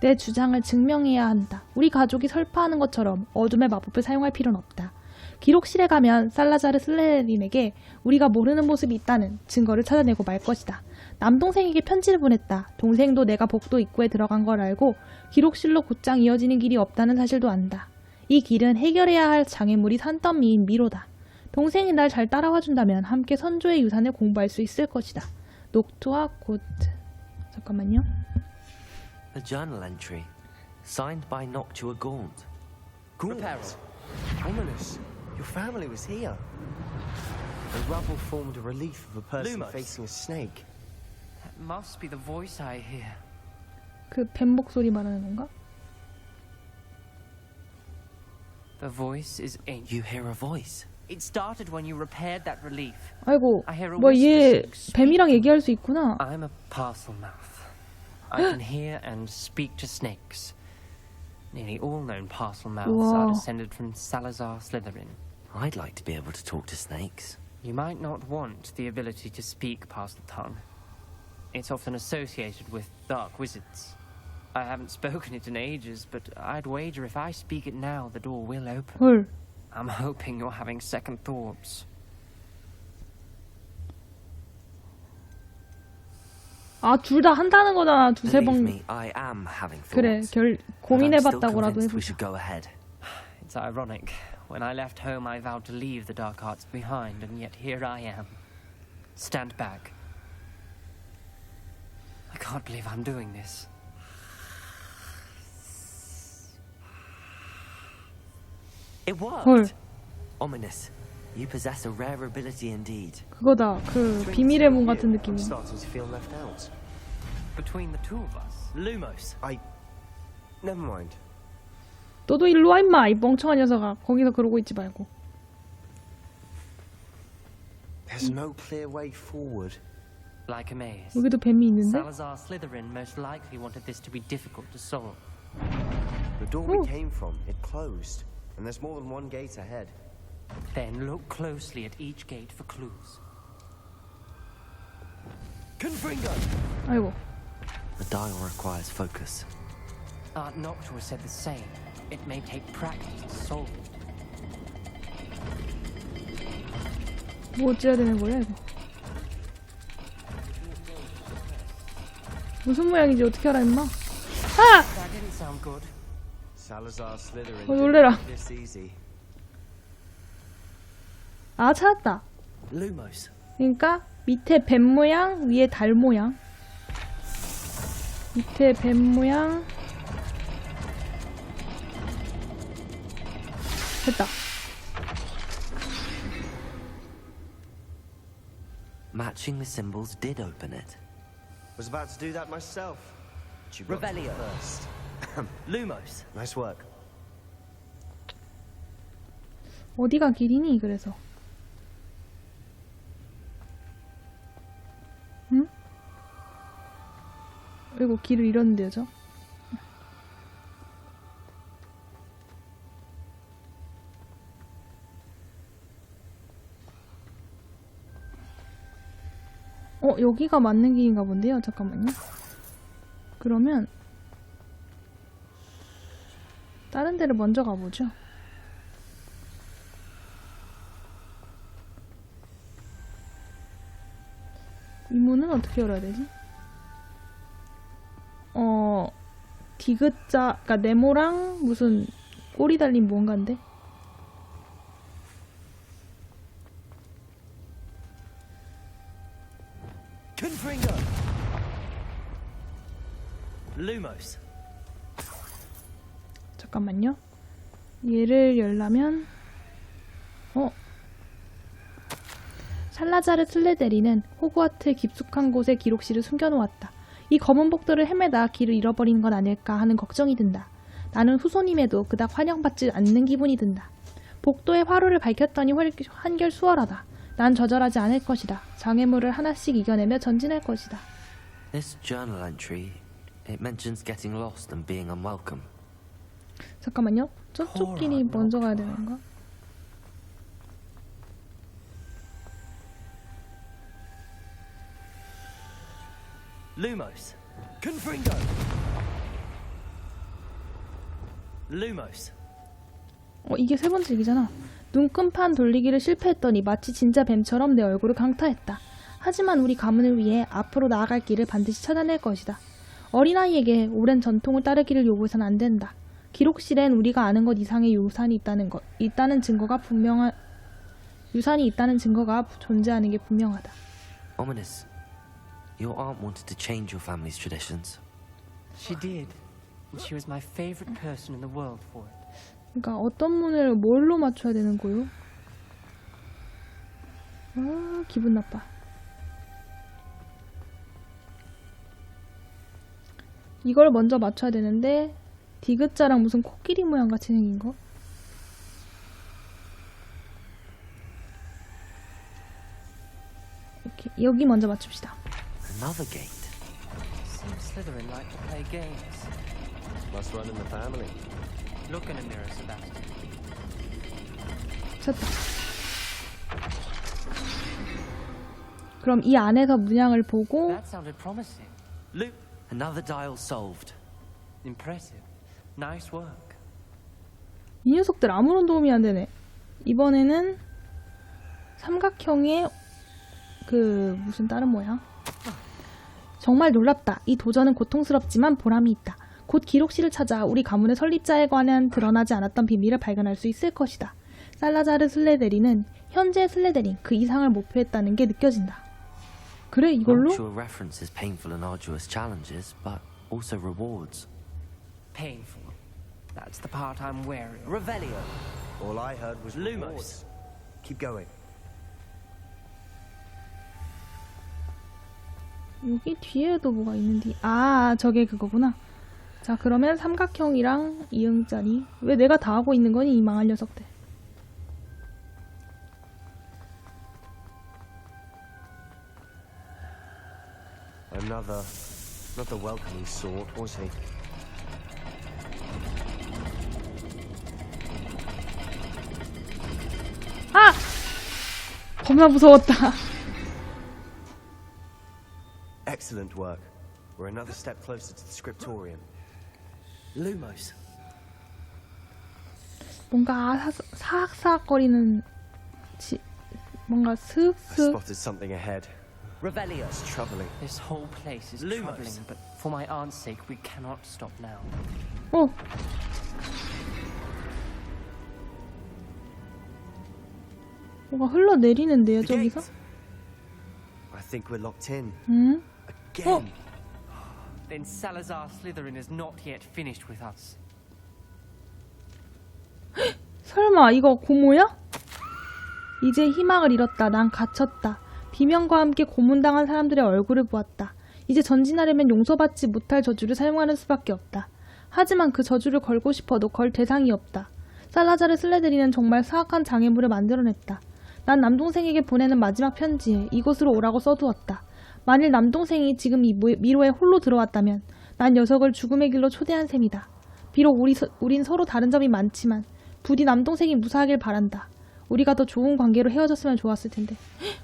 내 주장을 증명해야 한다. 우리 가족이 설파하는 것처럼 어둠의 마법을 사용할 필요는 없다. 기록실에 가면 살라자르 슬레데린에게 우리가 모르는 모습이 있다는 증거를 찾아내고 말 것이다. 남동생에게 편지를 보냈다. 동생도 내가 복도 입구에 들어간 걸 알고 기록실로 곧장 이어지는 길이 없다는 사실도 안다. 이 길은 해결해야 할 장애물이 산더미인 미로다. 동생이 날 잘 따라와준다면 함께 선조의 유산을 공부할 수 있을 것이다. 녹투와 고트. 잠깐만요. A journal entry, signed by Noctua Gaunt. Gaunt? Ominous. Your family was here. The rubble formed a relief of a person Lumos. facing a snake. That must be the voice I hear. 그 뱀 목소리 말하는 건가? The voice is ancient. You hear a voice. It started when you repaired that relief. 아이고, I hear a 뭐 얘 whisper speak. 뱀이랑 얘기할 수 있구나. I'm a parcel mouth. I can hear and speak to snakes. Nearly all known parcel mouths are Wow. descended from Salazar Slytherin. I'd like to be able to talk to snakes. You might not want the ability to speak past the tongue. It's often associated with dark wizards. I haven't spoken it in ages, but I'd wager if I speak it now, the door will open. 헐. I'm hoping you're having second thoughts. 아, 둘 다 한다는 거잖아. 두세 Believe 번. me, I am having 그래, thoughts. but I'm still 고민해봤다고라도 convinced we 해보자. should go ahead. It's ironic. When I left home, I vowed to leave the dark arts behind, and yet here I am. Stand back. I can't believe I'm doing this. It worked! 헐, Ominous. You possess a rare ability indeed. 그거다. 그 비밀의 문 같은 느낌이. I'm starting to feel left out. Between the two of us. Lumos. Never mind. 너도 일로 와 임마. 이 멍청한 녀석아. 거기서 그러고 있지 말고. There's no clear way forward. Like a maze. 여기도 뱀이 있는데? Salazar Slytherin most likely wanted this to be difficult to solve. The door we came from, it closed. And there's more than one gate ahead. Then look closely at each gate for clues. Confringo! 아이고. The dial requires focus. Art Noctua said the same. It may take practice to solve it. 뭐 어찌해야 되는 거야 이거? 무슨 모양인지 어떻게 알아 임마? 아! That didn't sound good. Salazar Slytherin 놀래라. didn't make this easy. 아, 찾았다. Lumos. 그러니까 밑에 뱀 모양, 위에 달 모양. 밑에 뱀 모양. 됐다. Matching the symbols did open it. Was about to do that myself. But you got to me Revelio. first. Lumos. Nice work. 어디가 길이니 그래서? 응? 이거 길을 잃었는데요, 저? 여기가 맞는 길인가 본데요. 잠깐만요. 그러면 다른 데를 먼저 가보죠. 이 문은 어떻게 열어야 되지? 디귿자, 그니까 네모랑 무슨 꼬리 달린 무언가인데? Confringo. Lumos. 잠깐만요. 얘를 열려면 살라자르 슬레데린은 호그와트 깊숙한 곳에 기록실을 숨겨놓았다. 이 검은 복도를 헤매다 길을 잃어버리는 건 아닐까 하는 걱정이 든다. 나는 후손임에도 그닥 환영받지 않는 기분이 든다. 복도의 화로를 밝혔더니 한결 수월하다. 난 좌절하지 않을 것이다. 장애물을 하나씩 이겨내며 전진할 것이다. This journal entry, it mentions getting lost and being unwelcome. 잠깐만요. 저쪽 길이 먼저 가야 되는 건가? Lumos. Confringo. Lumos. 이게 세 번째 얘기잖아. 눈금판 돌리기를 실패했더니 마치 진짜 뱀처럼 내 얼굴을 강타했다. 하지만 우리 가문을 위해 앞으로 나아갈 길을 반드시 찾아낼 것이다. 어린아이에게 오랜 전통을 따르기를 요구해서는 안 된다. 기록실엔 우리가 아는 것 이상의 유산이 있다는 증거가 존재하는 게 분명하다. Ominous. Your aunt wanted to change your family's traditions. She did. And she was my favorite person in the world for it. 그러니까 어떤 문을 뭘로 맞춰야 되는 거요? 아, 기분 나빠. 이걸 먼저 맞춰야 되는데 디귿자랑 무슨 코끼리 모양 같이 생긴 거? 이렇게 여기 먼저 맞춥시다. Another gate. Seems Slytherin like to play games. Must run in the family. Look in a mirror, Sebastian. 찾다. 그럼 이 안에서 문양을 보고 That sounded promising. Luke. Another dial solved. Impressive. Nice work. 이 녀석들 아무런 도움이 안 되네. 이번에는 삼각형의 무슨 다른 모양? 정말 놀랍다. 이 도전은 고통스럽지만 보람이 있다. 곧 기록실을 찾아 우리 가문의 설립자에 관한 드러나지 않았던 비밀을 발견할 수 있을 것이다. 살라자르 슬레데린은 현재 슬레데린 그 이상을 목표했다는 게 느껴진다. 그래 이걸로? Punctual references painful and arduous challenges, but also rewards. Painful. That's the part I'm wary of. Revelio. All I heard was Lumos. Keep going. 여기 뒤에도 뭐가 있는데 저게 그거구나. 자 그러면 삼각형이랑 이응자리. 왜 내가 다 하고 있는 거니 이 망할 녀석들. Another, not the welcoming sort, was he? 겁나 무서웠다. Excellent work. We're another step closer to the scriptorium. Lumos. 뭔가 사악사악거리는 뭔가 I 슥슥. spotted something ahead. Revelio. It's troubling. This whole place is Lumos. troubling, but for my aunt's sake, we cannot stop now. 뭐가 흘러내리는데요 The 저기서? gate. I think we're locked in. 응? Again. Then Salazar Slytherin is not yet finished with us. 설마 이거 고모야? 이제 희망을 잃었다. 난 갇혔다. 비명과 함께 고문당한 사람들의 얼굴을 보았다. 이제 전진하려면 용서받지 못할 저주를 사용하는 수밖에 없다. 하지만 그 저주를 걸고 싶어도 걸 대상이 없다. 살라자르 슬레데린은 정말 사악한 장애물을 만들어냈다. 난 남동생에게 보내는 마지막 편지에 이곳으로 오라고 써두었다. 만일 남동생이 지금 이 미로에 홀로 들어왔다면 난 녀석을 죽음의 길로 초대한 셈이다. 비록 우린 서로 다른 점이 많지만 부디 남동생이 무사하길 바란다. 우리가 더 좋은 관계로 헤어졌으면 좋았을 텐데.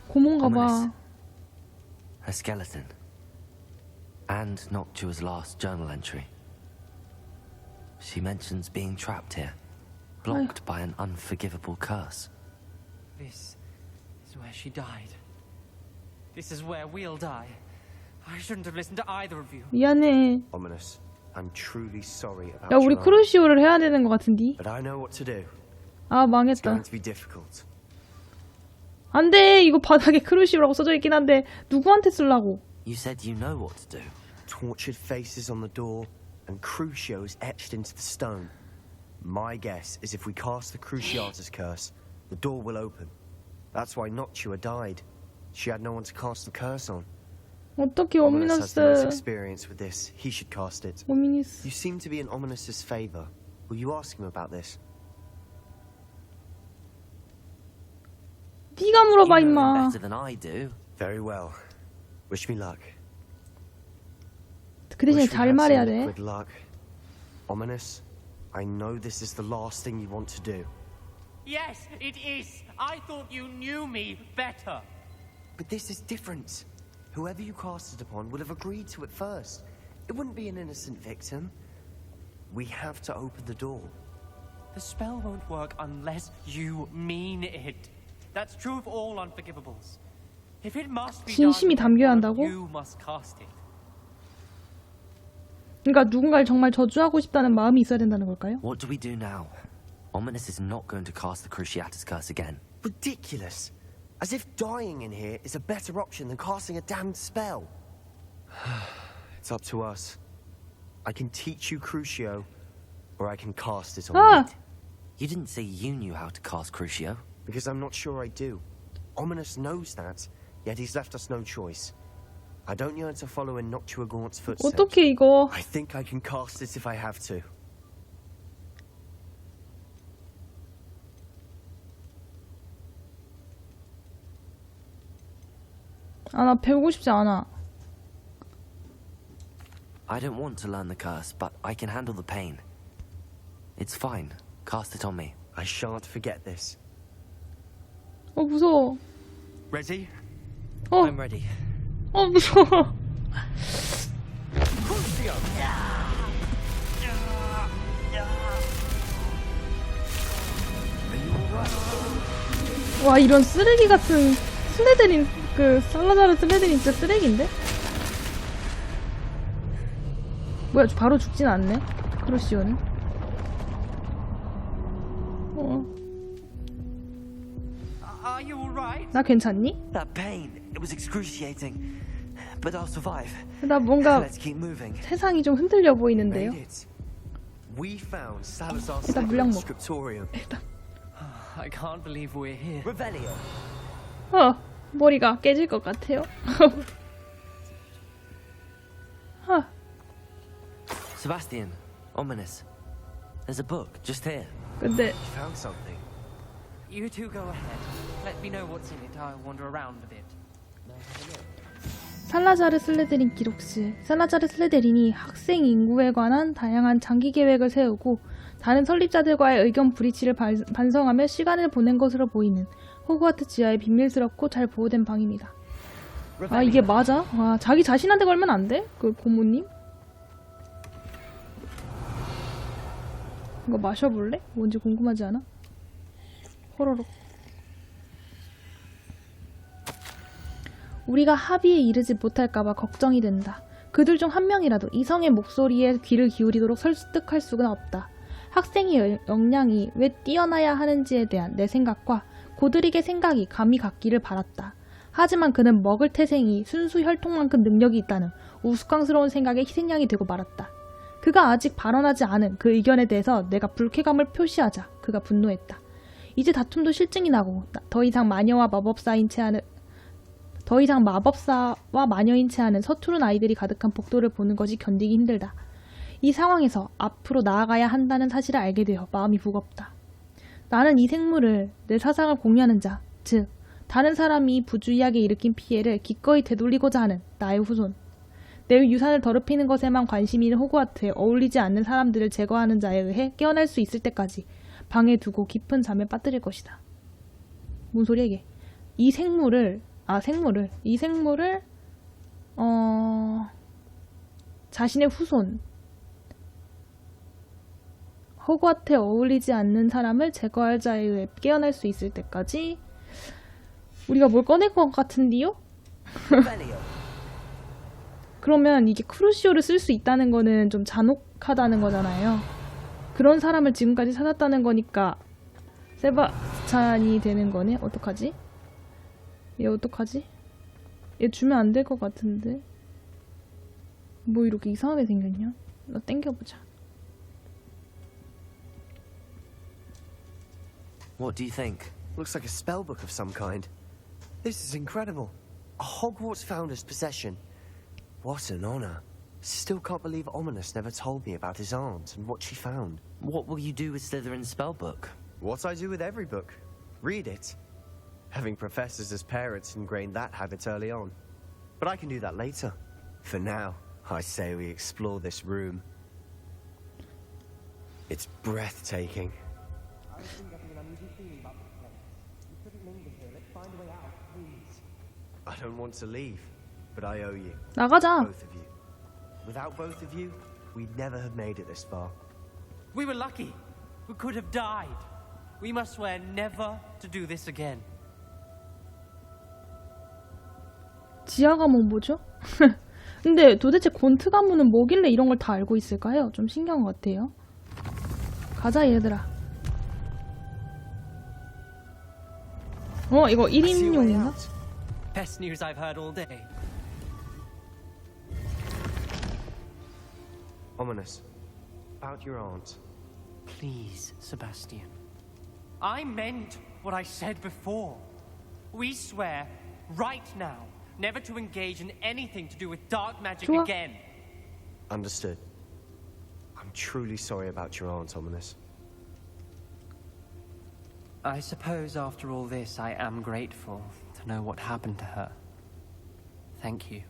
고문가 봐. A skeleton. And Noctua's last journal entry. She mentions being trapped here, blocked by an unforgivable curse. This is where she died. This is where we'll die. I shouldn't have listened to either of you. 미안해. Ominous. I'm truly sorry about 야 우리 your aunt, 크루시오를 해야 되는 것 같은데. but I know what to do. 아 It's 망했다. going to be difficult. 안돼. 이거 바닥에 크루시오라고 써져 있긴 한데 누구한테 쓰려고? You said you know what to do. Tortured faces on the door and crucios etched into the stone. My guess is if we cast the Cruciatus curse, the door will open. That's why Noctua died. She had no one to cast the curse on. 어떻게 Ominous has the most 오미너스. experience with this. He should cast it. 오미니스. You seem to be in Ominous's favor. Will you ask him about this? 네가 물어봐 You know him 임마. better than I do. Very well. Wish me luck. 그 대신에 Wish we 잘 had some 말해야 돼. liquid luck. Ominous, I know this is the last thing you want to do. Yes, it is. I thought you knew me better. But this is different. Whoever you cast it upon would have agreed to it first. It wouldn't be an innocent victim. We have to open the door. The spell won't work unless you mean it. That's true of all unforgivables. If it must be 진심이 done, 담겨야 한다고? you must cast it. 그러니까 누군가를 정말 저주하고 싶다는 마음이 있어야 된다는 걸까요? What do we do now? Ominous is not going to cast the Cruciatus curse again. Ridiculous. As if dying in here is a better option than casting a damned spell. It's up to us. I can teach you Crucio, or I can cast it on 아! you. You didn't say you knew how to cast Crucio. Because I'm not sure I do. Ominous knows that, yet he's left us no choice. I don't yearn to follow in Noctua Gaunt's footsteps. 어떻게 이거? I think I can cast it if I have to. 아, 나 배우고 싶지 않아. I don't want to learn the curse, but I can handle the pain. It's fine. Cast it on me. I shan't forget this. 무서워. Ready? I'm ready. 무서워. 와, 이런 쓰레기 같은 슬리데린, 그 살라자르 슬리데린 진짜 쓰레기인데? 뭐야, 바로 죽진 않네. 크루시오는. Are you all right? 나 괜찮니? That pain, it was excruciating. But I'll survive. 나 뭔가 Let's keep moving. 세상이 좀 흔들려 보이는데요. Made it. We found Salazar's 일단 물량 sacred 먹어. scriptorium. I can't believe we're here. Revelio. 머리가 깨질 것 같아요. Sebastian, Ominous. There's a book just here. 근데 Found something. You two go ahead. Let me know what's in it. I'll wander around a bit. 살라자르 슬리데린 기록실. 살라자르 슬리데린이 학생 인구에 관한 다양한 장기 계획을 세우고 다른 설립자들과의 의견 불이치를 반성하며 시간을 보낸 것으로 보이는 호그와트 지하의 비밀스럽고 잘 보호된 방입니다. 아, 이게 맞아? 와, 자기 자신한테 걸면 안 돼? 그 고모님? 이거 마셔볼래? 뭔지 궁금하지 않아? 호로록. 우리가 합의에 이르지 못할까봐 걱정이 된다. 그들 중 한 명이라도 이성의 목소리에 귀를 기울이도록 설득할 수가 없다. 학생의 역량이 왜 뛰어나야 하는지에 대한 내 생각과 고드릭의 생각이 감이 같기를 바랐다. 하지만 그는 먹을 태생이 순수 혈통만큼 능력이 있다는 우스꽝스러운 생각에 희생양이 되고 말았다. 그가 아직 발언하지 않은 그 의견에 대해서 내가 불쾌감을 표시하자 그가 분노했다. 이제 다툼도 실증이 나고 더 이상 마녀와 마녀인 채 하는 서투른 아이들이 가득한 복도를 보는 것이 견디기 힘들다. 이 상황에서 앞으로 나아가야 한다는 사실을 알게 되어 마음이 무겁다. 나는 이 생물을 내 사상을 공유하는 자, 즉 다른 사람이 부주의하게 일으킨 피해를 기꺼이 되돌리고자 하는 나의 후손. 내 유산을 더럽히는 것에만 관심이 있는 호그와트에 어울리지 않는 사람들을 제거하는 자에 의해 깨어날 수 있을 때까지 방에 두고 깊은 잠에 빠뜨릴 것이다. 뭔 소리야 이게? 이 생물을 자신의 후손, 호그와트에 어울리지 않는 사람을 제거할 자에 의해 깨어날 수 있을 때까지. 우리가 뭘 꺼낼 것 같은데요? 그러면 이게 크루시오를 쓸 수 있다는 거는 좀 잔혹하다는 거잖아요. 그런 사람을 지금까지 찾았다는 거니까 세바스찬이 되는 거네. 어떡하지? 얘 어떡하지? 얘 주면 안 될 것 같은데. 뭐 이렇게 이상하게 생겼냐? 나 땡겨보자. What do you think? Looks like a spellbook of some kind. This is incredible. A Hogwarts founder's possession. What an honor. Still can't believe Ominous never told me about his aunt and what she found. What will you do with Slytherin's spellbook? What I do with every book. Read it. Having professors as parents ingrained that habit early on. But I can do that later. For now, I say we explore this room. It's breathtaking. I don't want to leave, but I owe you. 나가자. Both of you. Without both of you, we'd never have made it this far. We were lucky. We could have died. We must swear never to do this again. 지하 가문 뭐죠? 근데 도대체 곤트 가문은 뭐길래 이런 걸 다 알고 있을까요? 좀 신기한 것 같아요. 가자 얘들아. 이거 1인용인가? Best news I've heard all day. Ominous. About your aunt. Please, Sebastian. I meant what I said before. We swear right now never to engage in anything to do with dark magic 좋아. again. Understood. I'm truly sorry about your aunt, Ominous. I suppose after all this I am grateful to know what happened to her. Thank you.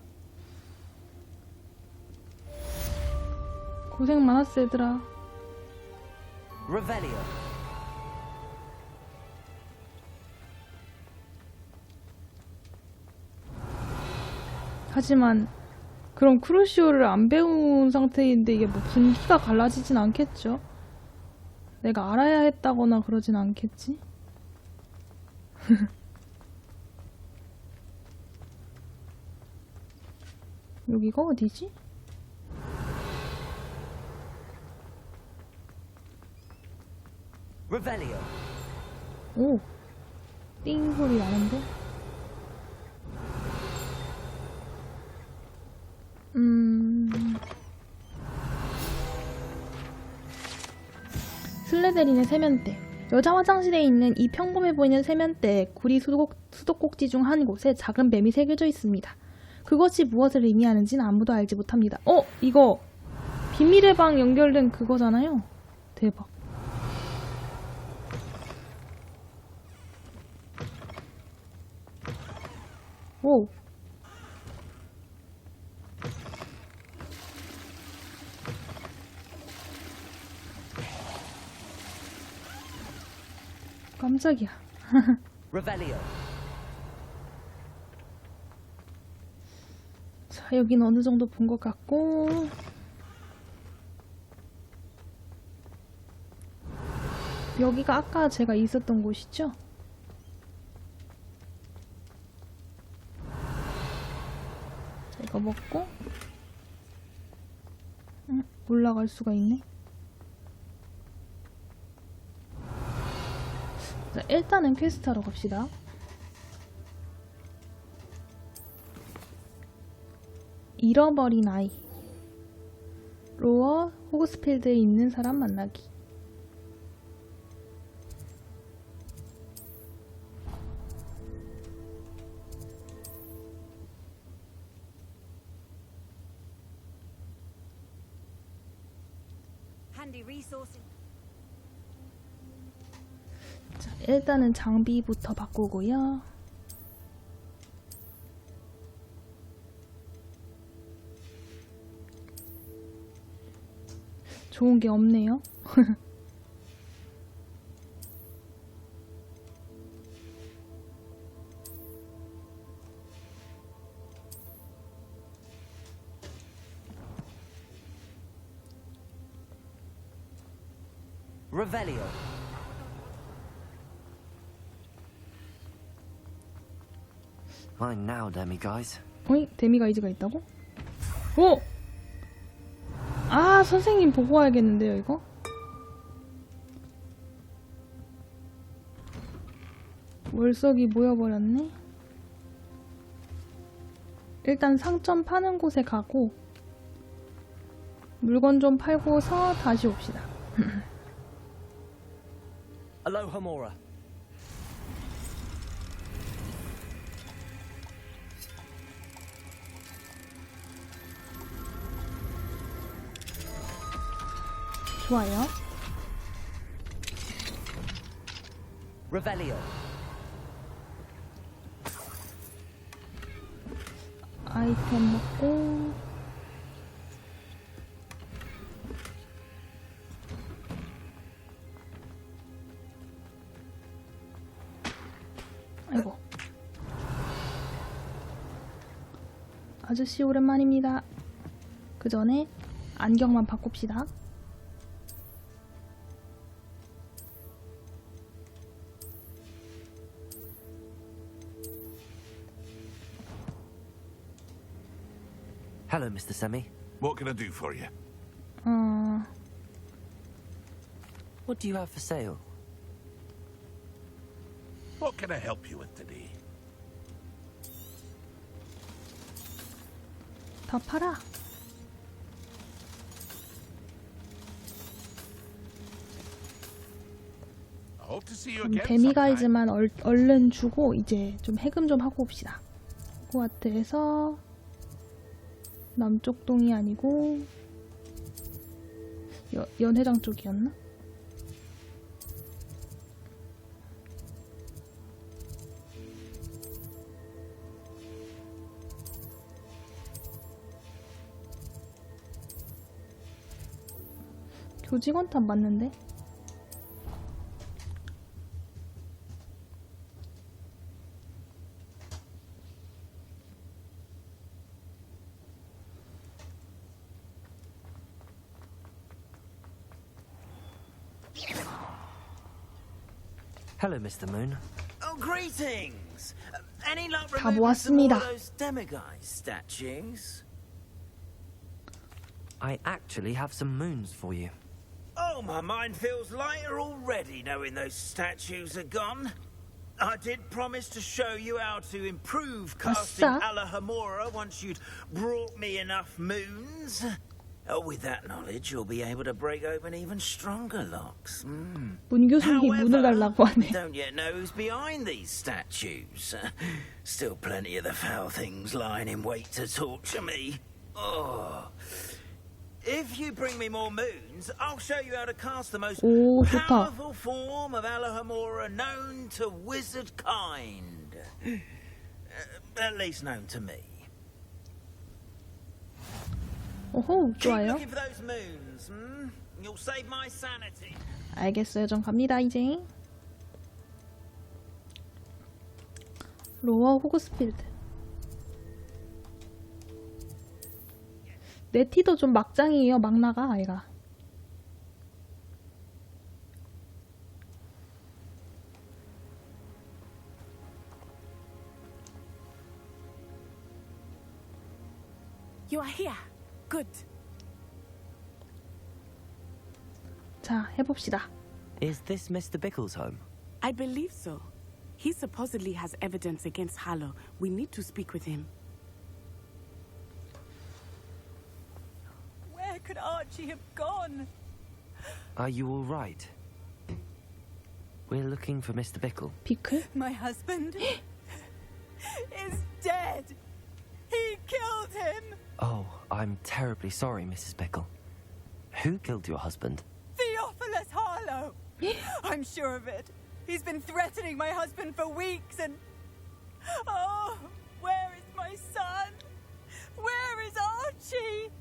고생 많았어 얘들아. Revelio. 하지만 그럼 크루시오를 안 배운 상태인데 이게 뭐 분기가 갈라지진 않겠죠? 내가 알아야 했다거나 그러진 않겠지? 여기가 어디지? Revelio. 오! 띵 소리 나는데? 슬리데린의 세면대. 여자 화장실에 있는 이 평범해 보이는 세면대에 구리 수도꼭지 중 한 곳에 작은 뱀이 새겨져 있습니다. 그것이 무엇을 의미하는지는 아무도 알지 못합니다. 이거 비밀의 방 연결된 그거잖아요? 대박. 오! 깜짝이야. Revelio. 자, 여긴 어느 정도 본 것 같고. 여기가 아까 제가 있었던 곳이죠? 자, 이거 먹고. 올라갈 수가 있네. 자, 일단은 퀘스트 하러 갑시다. 잃어버린 아이. 로어 호그스필드에 있는 사람 만나기. Handy resources. 자, 일단은 장비부터 바꾸고요. 좋은 게 없네요. Revelio. Fine now, demi-guys. 어이? 데미가이즈가 있다고? 오! 아, 선생님 보고 와야겠는데요, 이거? 월석이 모여버렸네? 일단 상점 파는 곳에 가고 물건 좀 팔고서 다시 옵시다. Aloha Mora. 좋아요. Revelio. 아이템 먹고 아이고 아저씨 오랜만입니다. 그 전에 안경만 바꿉시다. Hello, Mr. Semi. What can I do for you? What do you have for sale? What can I help you with today? 다 팔아. I hope to see you again 데미가 sometime. 알지만 얼른 주고 이제 좀 해금 좀 하고 옵시다. 호그와트에서 남쪽 동이 아니고 연회장 쪽이었나? 교직원탑 맞는데? Hello, Mr. Moon. Oh, greetings! Any luck 다 removing some more 모았습니다. of those demiguise statues? I actually have some moons for you. Oh, my mind feels lighter already knowing those statues are gone. I did promise to show you how to improve casting 아싸. Alahamora once you'd brought me enough moons. Oh, with that knowledge, you'll be able to break open even stronger locks. 문 교수님이 문을 달라고 we 하네. don't yet know who's behind these statues. Still plenty of the foul things lying in wait to torture me. Oh. If you bring me more moons, I'll show you how to cast the most 오, 좋다. powerful form of Alahamora known to wizard kind. At least known to me. 오호, Keep 좋아요. looking for those moons, You'll save my sanity. 알겠어요. 전 갑니다, 이제. 로어 호그스필드. 네티도 좀 막장이에요. 막 나가, 아이가. You are here. Good. 자, 해봅시다. Is this Mr. Bickle's home? I believe so. He supposedly has evidence against Harlow. We need to speak with him. Where could Archie have gone? Are you all right? We're looking for Mr. Bickle. 비클? My husband is dead. He killed him. Oh, I'm terribly sorry, Mrs. Bickle. Who killed your husband? Theophilus Harlow. I'm sure of it. He's been threatening my husband for weeks and... Oh, where is my son? Where is Archie?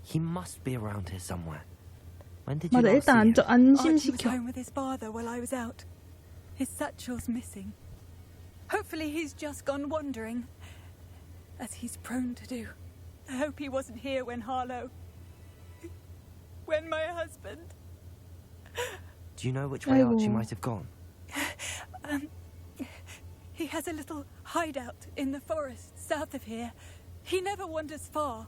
He must be around here somewhere. When did you 맞아, last see 일단 him? Archie was 안심시켜. home with his father while I was out. His satchel's missing. Hopefully he's just gone wandering, as he's prone to do. I hope he wasn't here when Harlow... when my husband... Do you know which way Archie 아이고. might have gone? He has a little hideout in the forest south of here. He never wanders far.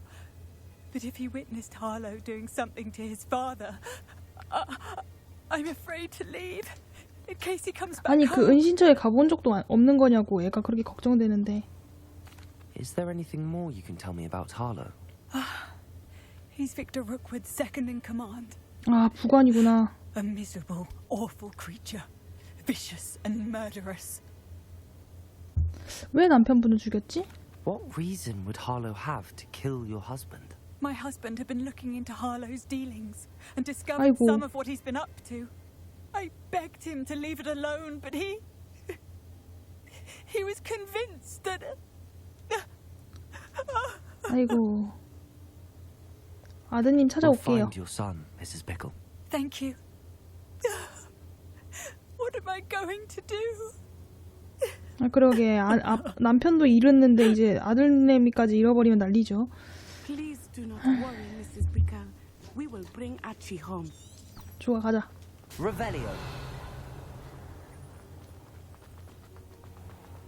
But if he witnessed Harlow doing something to his father, I'm afraid to leave. In case he comes back 아니, 그 home. 은신처에 가본 적도 없는 거냐고 애가 그렇게 걱정되는데. Is there anything more you can tell me about Harlow? He's Victor Rookwood's second in command. 아, 부관이구나. A miserable, awful creature. Vicious and murderous. 왜 남편분을 죽였지? What reason would Harlow have to kill your husband? My husband had been looking into Harlow's dealings and discovered 아이고. some of what he's been up to. I begged him to leave it alone, but he was convinced that... 아이고. 아드님 We'll 찾아올게요. find your son, Mrs. Bickle. Thank you. What am I going to do? 아, 그러게. 남편도 잃었는데 이제 아들내미까지 잃어버리면 난리죠. Please do not worry, Mrs. Bickle. We will bring Archie home. 좋아, 가자. Revelio.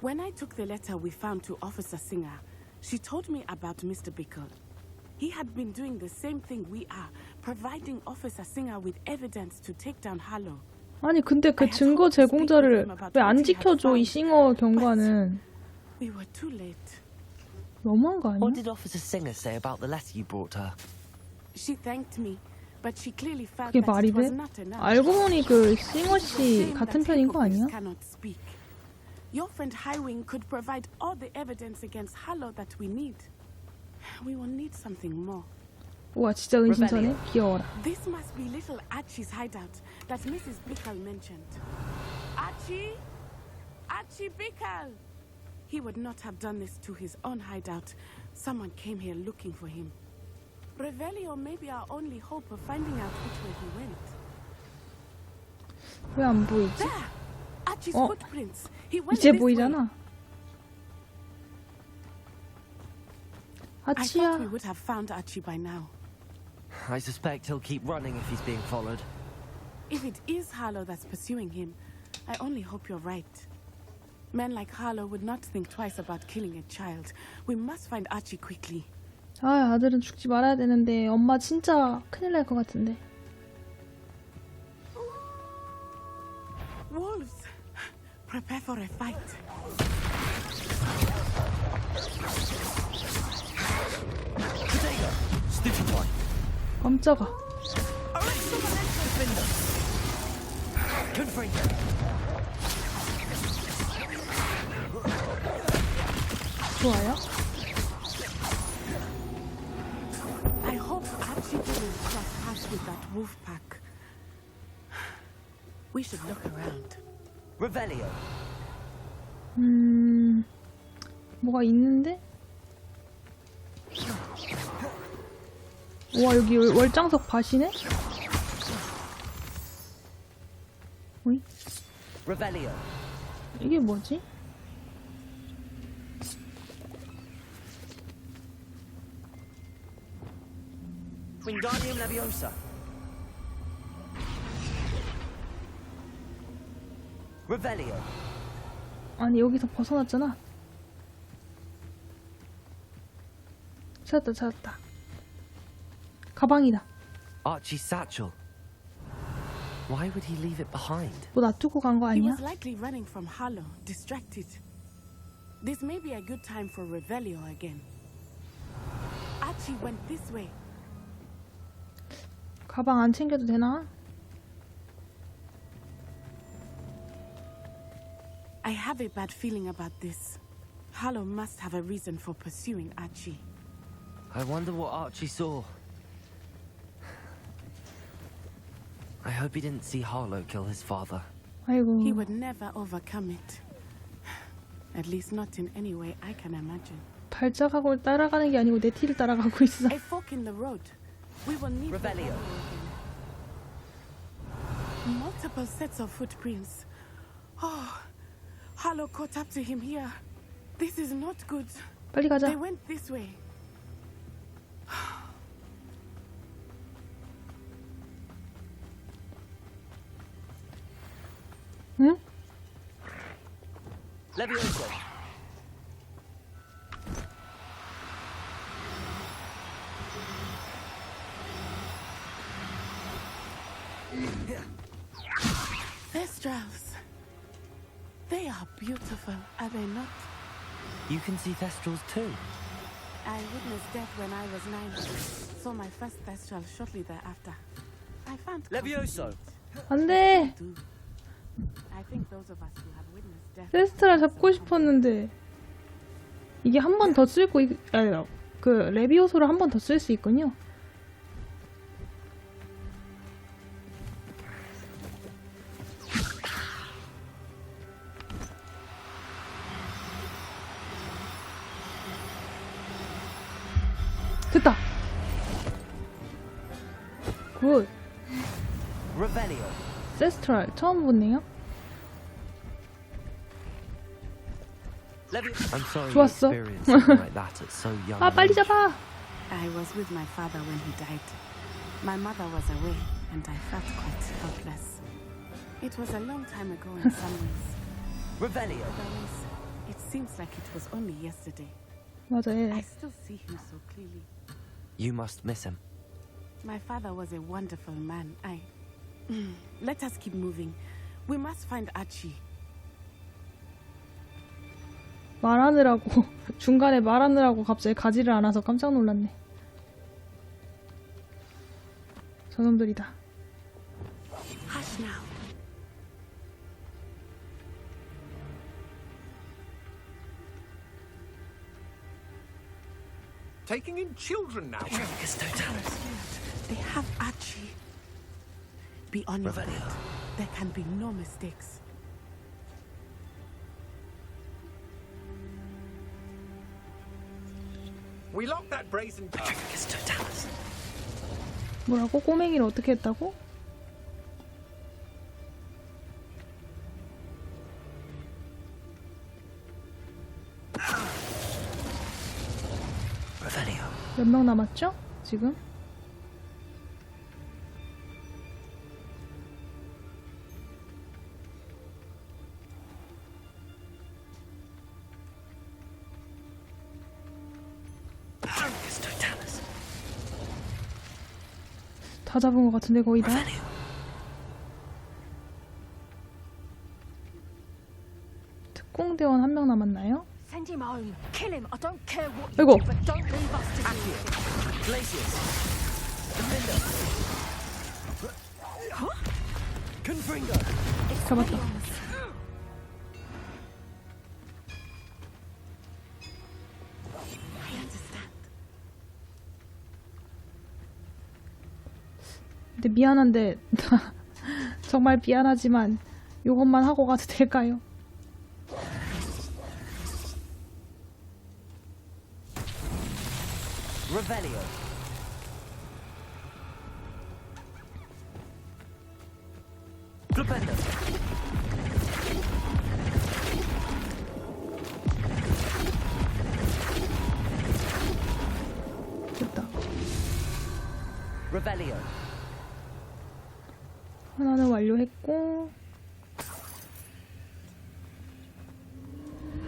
When I took the letter we found to Officer Singer, she told me about Mr. Bickle. He had been doing the same thing we are, providing Officer Singer with evidence to take down Harlow. 아니 근데 그 증거 제공자를 왜 안 지켜줘 이 싱어 경관은. We were too late. 너무한 거 아니야? What did Officer Singer say about the letter you brought her? She thanked me, but she clearly felt 그게 that 말이 it was 돼? not enough. 알고 보니 그 싱어 씨 같은 편인 거 아니야? Cannot speak. Your friend Highwing could provide all the evidence against Harlow that we need. We will need something more. 우와 진짜 은신처네. 귀여워라. This must be little Archie's hideout that Mrs. Bickle mentioned. Archie? Archie Bickle! He would not have done this to his own hideout. Someone came here looking for him. Revelio may be our only hope of finding out which way he went. 왜 안 보이지? There! Archie's 어? footprints. He went 이제 this way. 보이잖아. I 아치야. thought we would have found Archie by now. I suspect he'll keep running if he's being followed. If it is Harlow that's pursuing him, I only hope you're right. Men like Harlow would not think twice about killing a child. We must find Archie quickly. 아 아들은 죽지 말아야 되는데 엄마 진짜 큰일 날 것 같은데. Wolves! Prepare for a fight. 깜짝아. 좋아요. I hope Archie didn't cross paths with that wolf pack. We should look around. Revelio. 뭐가 있는데? 와 여기 월장석 밭이네? 어이? Revelio. 이게 뭐지? Wingardium Leviosa. Revelio. 아니 여기서 벗어났잖아. 찾았다. 가방이다. Archie's satchel. Why would he leave it behind? 뭐 놔두고 간 거 He 아니야? was likely running from Harlow, distracted. This may be a good time for Revelio again. Archie went this way. 가방 안 챙겨도 되나? I have a bad feeling about this. Harlow must have a reason for pursuing Archie. I wonder what Archie saw. I hope he didn't see Harlow kill his father. 아이고. He would never overcome it. At least not in any way I can imagine. 발자국을 따라가는 게 아니고 내 티를 따라가고 있어. A fork in the road. We will need Revelio. multiple sets of footprints. Oh, Harlow caught up to him here. This is not good. 빨리 가자. They went this way. 응? Leviosa. Thestrals. They are beautiful, are they not? You can see Thestrals too. I witnessed death when I was 9. Saw my first Thestral shortly thereafter. I found Levioso. 안돼. I think those of us who have witnessed death. 세스트라 잡고 싶었는데 이게 한 번 더 쓸 거 그 레비오소를 한 번 더 쓸 수 있군요. 됐다. 굿. Revelio. 세스트랄 처음 보네요. I'm sorry you 좋았어. experienced something like that at so young. 아 an 빨리 age. I 잡아. was with my father when he died. My mother was away, and I felt quite helpless. It was a long time ago in some ways. Revelio. Otherwise, it seems like it was only yesterday. 맞아, I 얘. still see him so clearly. You must miss him. My father was a wonderful man. Let us keep moving. We must find Archie. 말하느라고 중간에 말하느라고 갑자기 가지를 않아서 깜짝 놀랐네. 저놈들이다. Hush now. Taking in children now. They have Archie. Be on your guard. There can be no mistakes. We locked that brazen door. 뭐라고? 꼬맹이를 어떻게 했다고? 몇 명 남았죠? 지금? 다 잡은 것 같은데 거의 다? 특공대원 한 명 남았나요? Send him home. Kill him. I don't care what you 아이고. do, but don't leave us to deal with it. 잡았다. I understand. 근데 미안한데 정말 미안하지만 요것만 하고 가도 될까요? Revelio. Flipendo. 됐다. Revelio. 하나는 완료했고.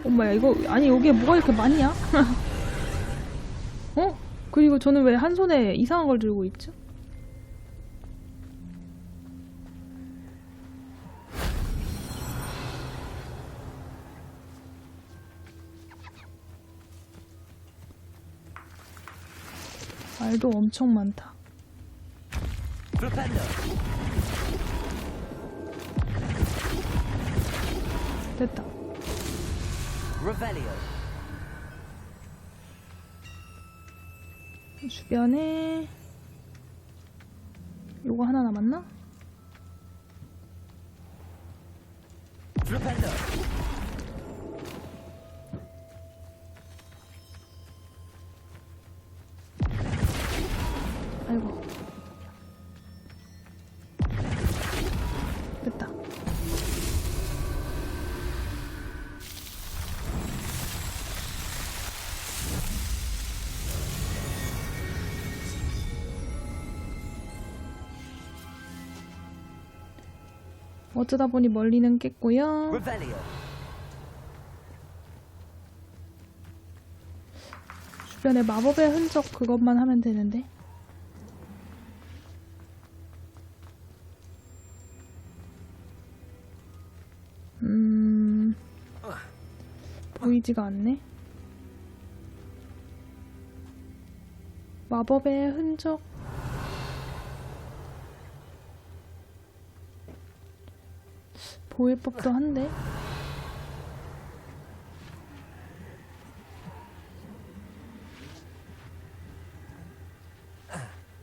엄마야 이거 아니 여기에 뭐가 이렇게 많냐? 어? 그리고 저는 왜 한 손에 이상한 걸 들고 있죠? 말도 엄청 많다. Flipendo. 됐다. Revelio. 주변에 요거 하나 남았나? Flipendo. 아이고. 됐다. 어쩌다 보니 멀리는 깼고요. Revelio. 주변에 마법의 흔적 그것만 하면 되는데. 보이지가 않네. 마법의 흔적. 보일 법도 한데.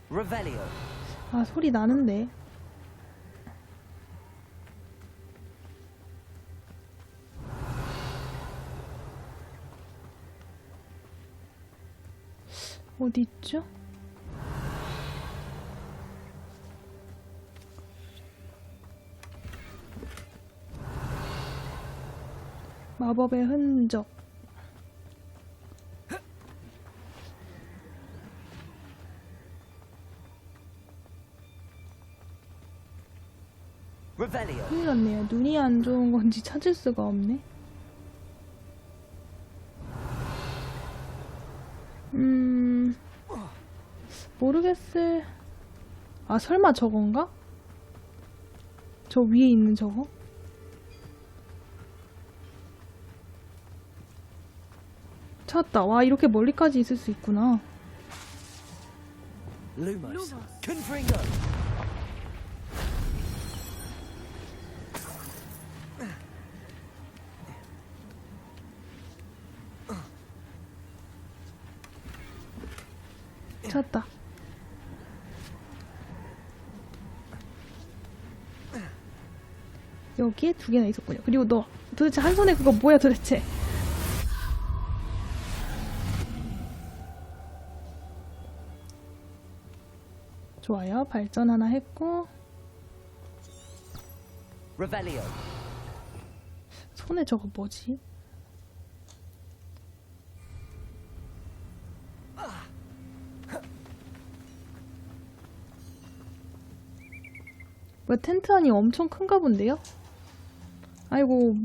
Revelio. 아, 소리 나는데. 어디 있죠? 마법의 흔적. Revelio. 큰일 났네요. 눈이 안 좋은 건지 찾을 수가 없네. 모르겠을... 아, 설마 저건가? 저 위에 있는 저거? 찾았다. 와, 이렇게 멀리까지 있을 수 있구나. Lumos. Confringo. 찾았다. 여기에 2개나 있었군요. 그리고 너 도대체 한 손에 그거 뭐야 도대체? 좋아요. 발전 하나 했고 Revelio. 손에 저거 뭐지? 왜 텐트 안이 엄청 큰가 본데요? 아이고,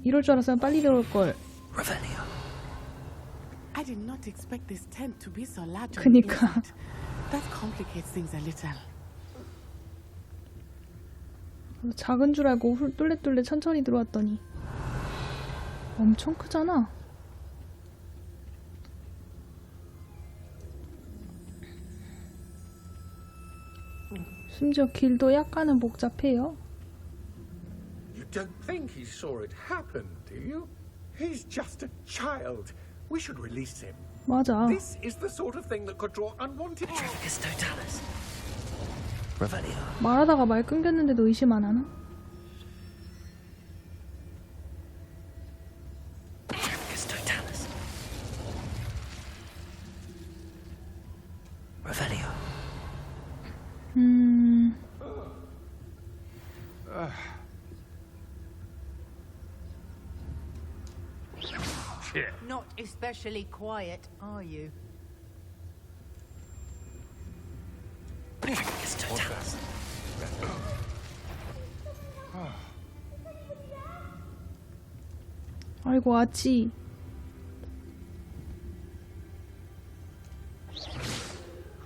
이럴 줄 알았으면 빨리 들어올걸. Revelio. I did not expect this tent to be so large. 그니까. That complicates things a little. 작은 줄 알고 뚫레뚫레 천천히 들어왔더니 엄청 크잖아. 심지어 길도 약간은 복잡해요. You don't think he saw it happen, do you? He's just a child. We should release him. 맞아. This is the sort of thing that could draw unwanted. Trafficus totalis. Revelio. 말하다가 말 끊겼는데도 의심 안 하나? Trafficus totalis. Revelio. Not especially quiet, are you? Trafficus totalis. 아이고, 아치.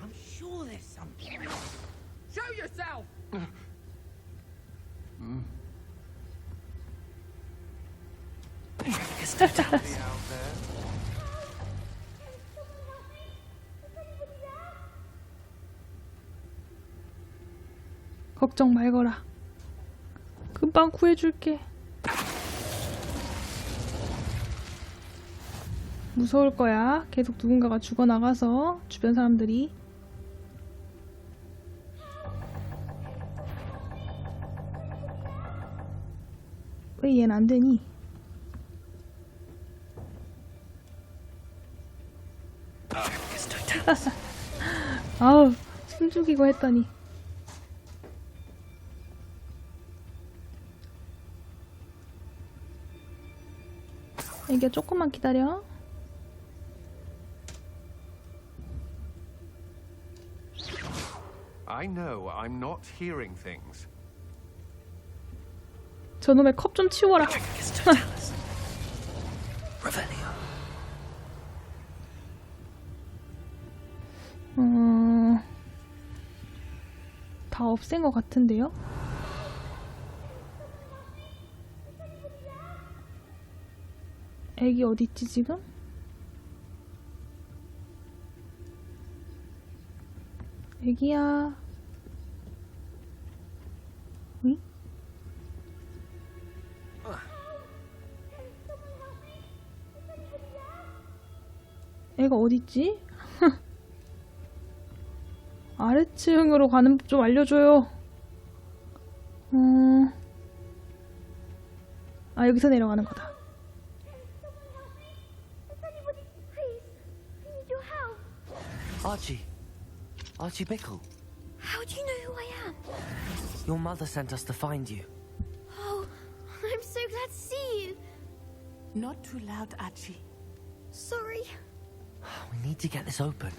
I'm sure there's something. Show yourself! Trafficus totalis. 걱정 말거라. 금방 구해줄게. 무서울 거야. 계속 누군가가 죽어나가서 주변 사람들이. 왜 얘는 안 되니? Trafficus totalis. 아우, 숨 죽이고 했더니. 이게 조금만 기다려. I know I'm not hearing things. 저놈의 컵 좀 치워라. Trafficus totalis. Revelio. 다 없앤 것 같은데요? 애기 어딨지 지금? 애기야. 응? 애가 어딨지? 아래층으로 가는 법 좀 알려줘요. 아, 여기서 내려가는 거다. Archie. Archie Bickle. How do you know who I am? Your mother sent us to find you. Oh, I'm so glad to see you. Not too loud, Archie. Sorry. We need to get this open.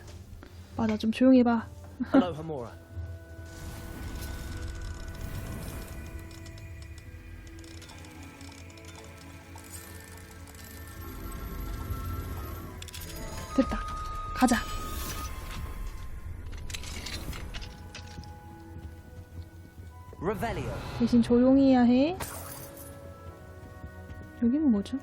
맞아, 좀 조용히 해봐. Hello, Hamura. 됐다. 가자. Revelio. 대신 조용히 해야 해. 여기는 뭐죠?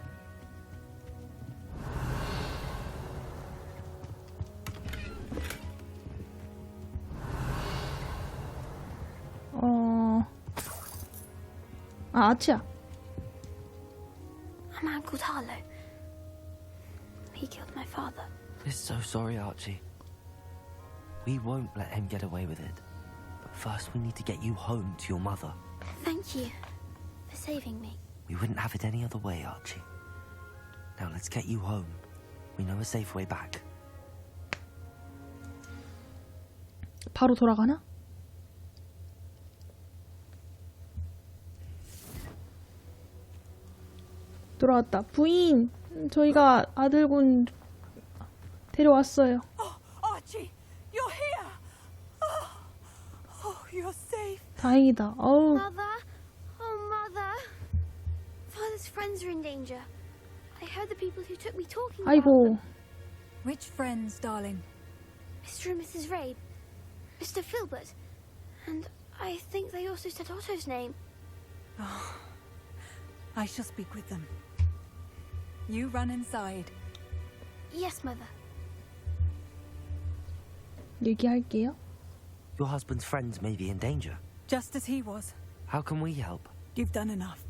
아치야. A man called Harlow. He killed my father. We're so sorry, Archie. We won't let him get away with it. But first we need to get you home to your mother. Thank you for saving me. We wouldn't have it any other way, Archie. Now let's get you home. We know a safe way back. 바로 돌아가나? 돌아왔다. 부인, 저희가 아들군 데려왔어요. Oh, Archie, you're here. Oh, you're safe. 다행이다. 어우. Mother! Oh, Mother! Father's friends are in danger. I heard the people who took me talking about 아이고. them. Which friends, darling? Mr. and Mrs. Rabe. Mr. Filbert. And I think they also said Otto's name. Oh, I shall speak with them. You run inside. Yes, Mother. 얘기할게요. Your husband's friends may be in danger. Just as he was. How can we help? You've done enough.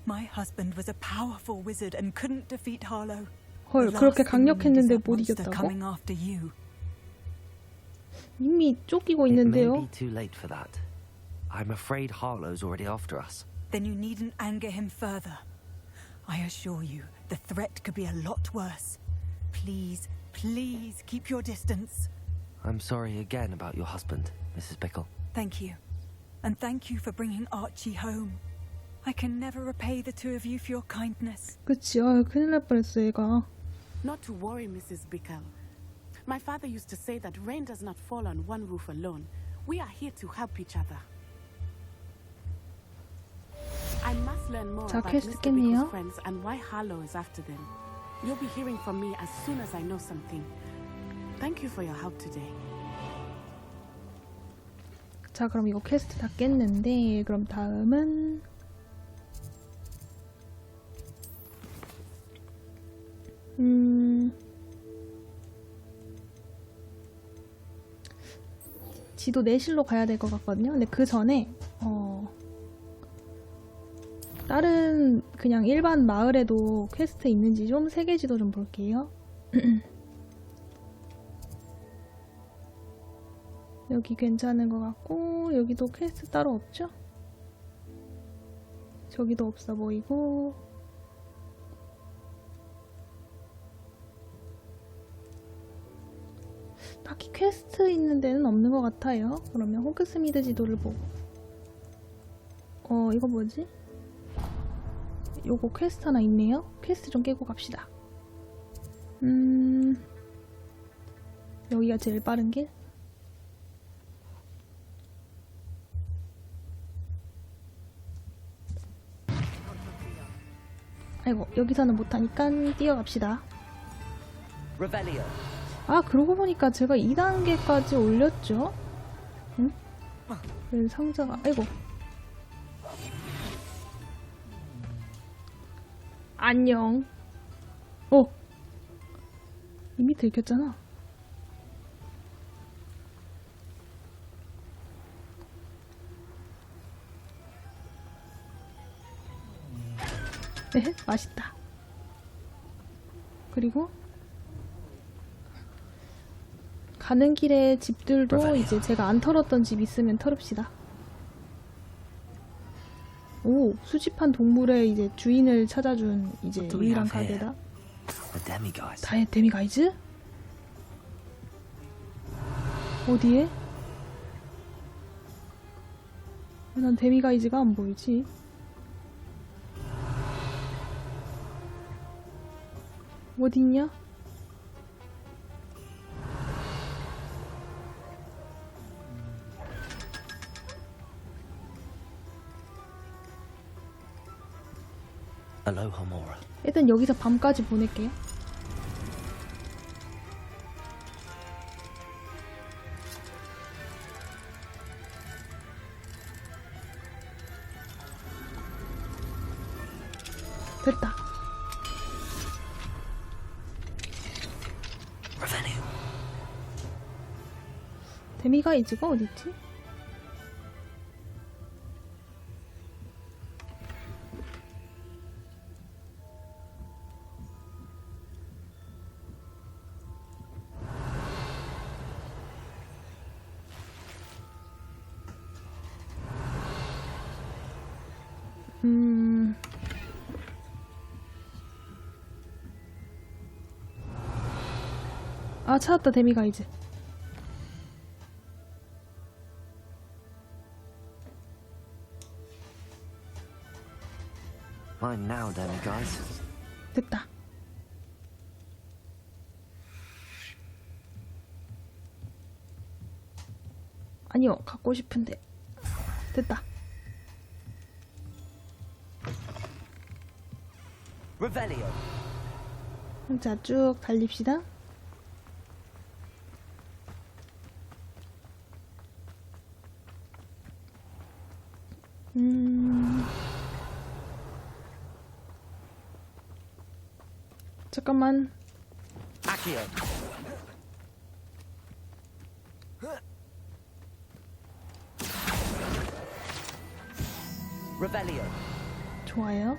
My husband was a powerful wizard and couldn't defeat Harlow. 헐, The 그렇게 last thing we need is 강력했는데 that 못 monster 이겼다고? coming after you. 이미 쫓기고 It may 있는데요. be too late for that. I'm afraid Harlow's already after us. Then you needn't anger him further. I assure you, the threat could be a lot worse. Please, please keep your distance. I'm sorry again about your husband, Mrs. Bickle. Thank you. And thank you for bringing Archie home. I can never repay the two of you for your kindness. 그치, 아유, 큰일 날 뻔했어, 얘가. Not to worry, Mrs. Bickle. My father used to say that rain does not fall on one roof alone. We are here to help each other. I must learn more 자, about 퀘스트 Mr. 깼네요. Bickle's friends and why Harlow is after them. You'll be hearing from me as soon as I know something. Thank you for your help today. 자, 그럼 이거 퀘스트 다 깼는데, 그럼 다음은 지도 내실로 가야 될 것 같거든요. 근데 그 전에 다른 그냥 일반 마을에도 퀘스트 있는지 좀 세계지도 좀 볼게요. 여기 괜찮은 것 같고, 여기도 퀘스트 따로 없죠? 저기도 없어 보이고, 딱히 퀘스트 있는 데는 없는 것 같아요. 그러면 호그스미드 지도를 보고, 이거 뭐지? 요거 퀘스트 하나 있네요. 퀘스트 좀 깨고 갑시다. 여기가 제일 빠른 길? 아이고, 여기서는 못하니까 뛰어갑시다. Revelio. 아, 그러고 보니까 제가 2단계까지 올렸죠? 응? 여기 상자가, 아이고. 안녕. 이미 들켰잖아. 네, 맛있다. 그리고 가는 길에 집들도 이제 제가 안 털었던 집 있으면 털읍시다. 오, 수집한 동물의 이제 주인을 찾아준 이제 유일한 가게다. 데미가이즈? 어디에? 난 데미가이즈가 안 보이지. 어딨냐? Aloha Mora. 일단 여기서 밤까지 보낼게요. 됐다. 데미가 이즈가 어딨지? 아, 찾았다. 데미가 이제. Mine now, damn guys. 됐다. 아니요, 갖고 싶은데. 됐다. Revelio. 자, 쭉 달립시다. 잠깐만. Accio. Revelio. 좋아요.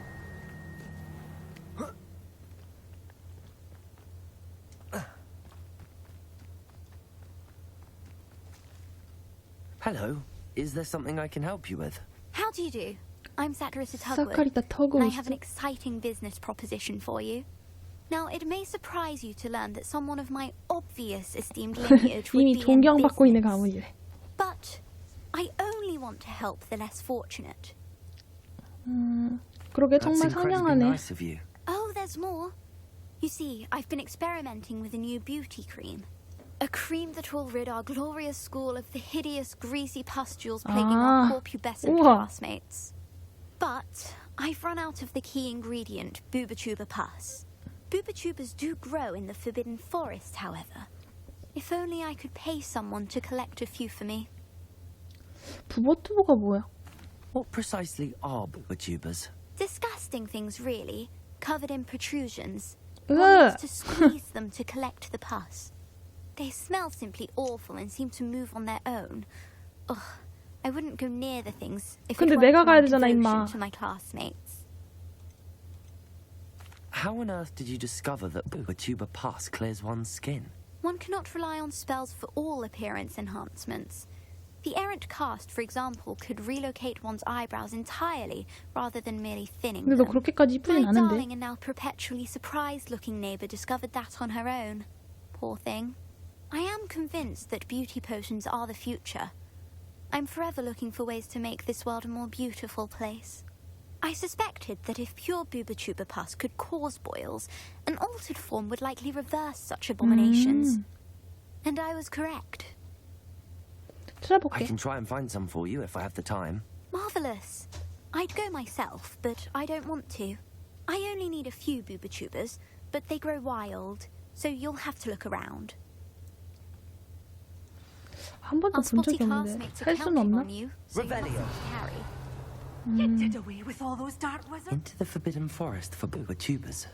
Hello. Is there something I can help you with? How do you do? I'm Sakarita Tugwood, 사카리타 and I 터그우스. have an exciting business proposition for you. Now, it may surprise you to learn that someone of my obvious esteemed lineage would 이미 be in 존경받고 있는 business. 가문이래. But I only want to help the less fortunate. 그러게 That's 정말 incredibly 상냥하네. nice of you. Oh, there's more. You see, I've been experimenting with a new beauty cream. A cream that will rid our glorious school of the hideous, greasy pustules plaguing our poor pubescent 우와. classmates. But I've run out of the key ingredient, booba-tuber pus. Booba-tubers do grow in the Forbidden Forest, however. If only I could pay someone to collect a few for me. 부버투버가 뭐야? What precisely are booba-tubers? Disgusting things, really, covered in protrusions. Ugh. One needs to squeeze them to collect the pus. They smell simply awful and seem to move on their own. Ugh, I wouldn't go near the things if it 근데 weren't 내가 for my 가야 되잖아, devotion 임마. to my classmates. How on earth did you discover that booba-tuber pus clears one's skin? One cannot rely on spells for all appearance enhancements. The errant cast, for example, could relocate one's eyebrows entirely rather than merely thinning 근데 너 them. 그렇게까지 이쁘진 My 않은데. darling and now perpetually surprised-looking neighbour discovered that on her own. Poor thing. I am convinced that beauty potions are the future. I'm forever looking for ways to make this world a more beautiful place. I suspected that if pure booba-tuber pus could cause boils, an altered form would likely reverse such abominations. And I was correct. I 찾아볼게. can try and find some for you if I have the time. Marvellous. I'd go myself, but I don't want to. I only need a few booba-tubers, but they grow wild, so you'll have to look around. 한 번도 Our 본 spotty 적이 없는데 classmates are 살 수는 counting 없나? on you, so you Revelio. mustn't carry. You did away with all those dark wizards? Into the Forbidden Forest for booba-tubers.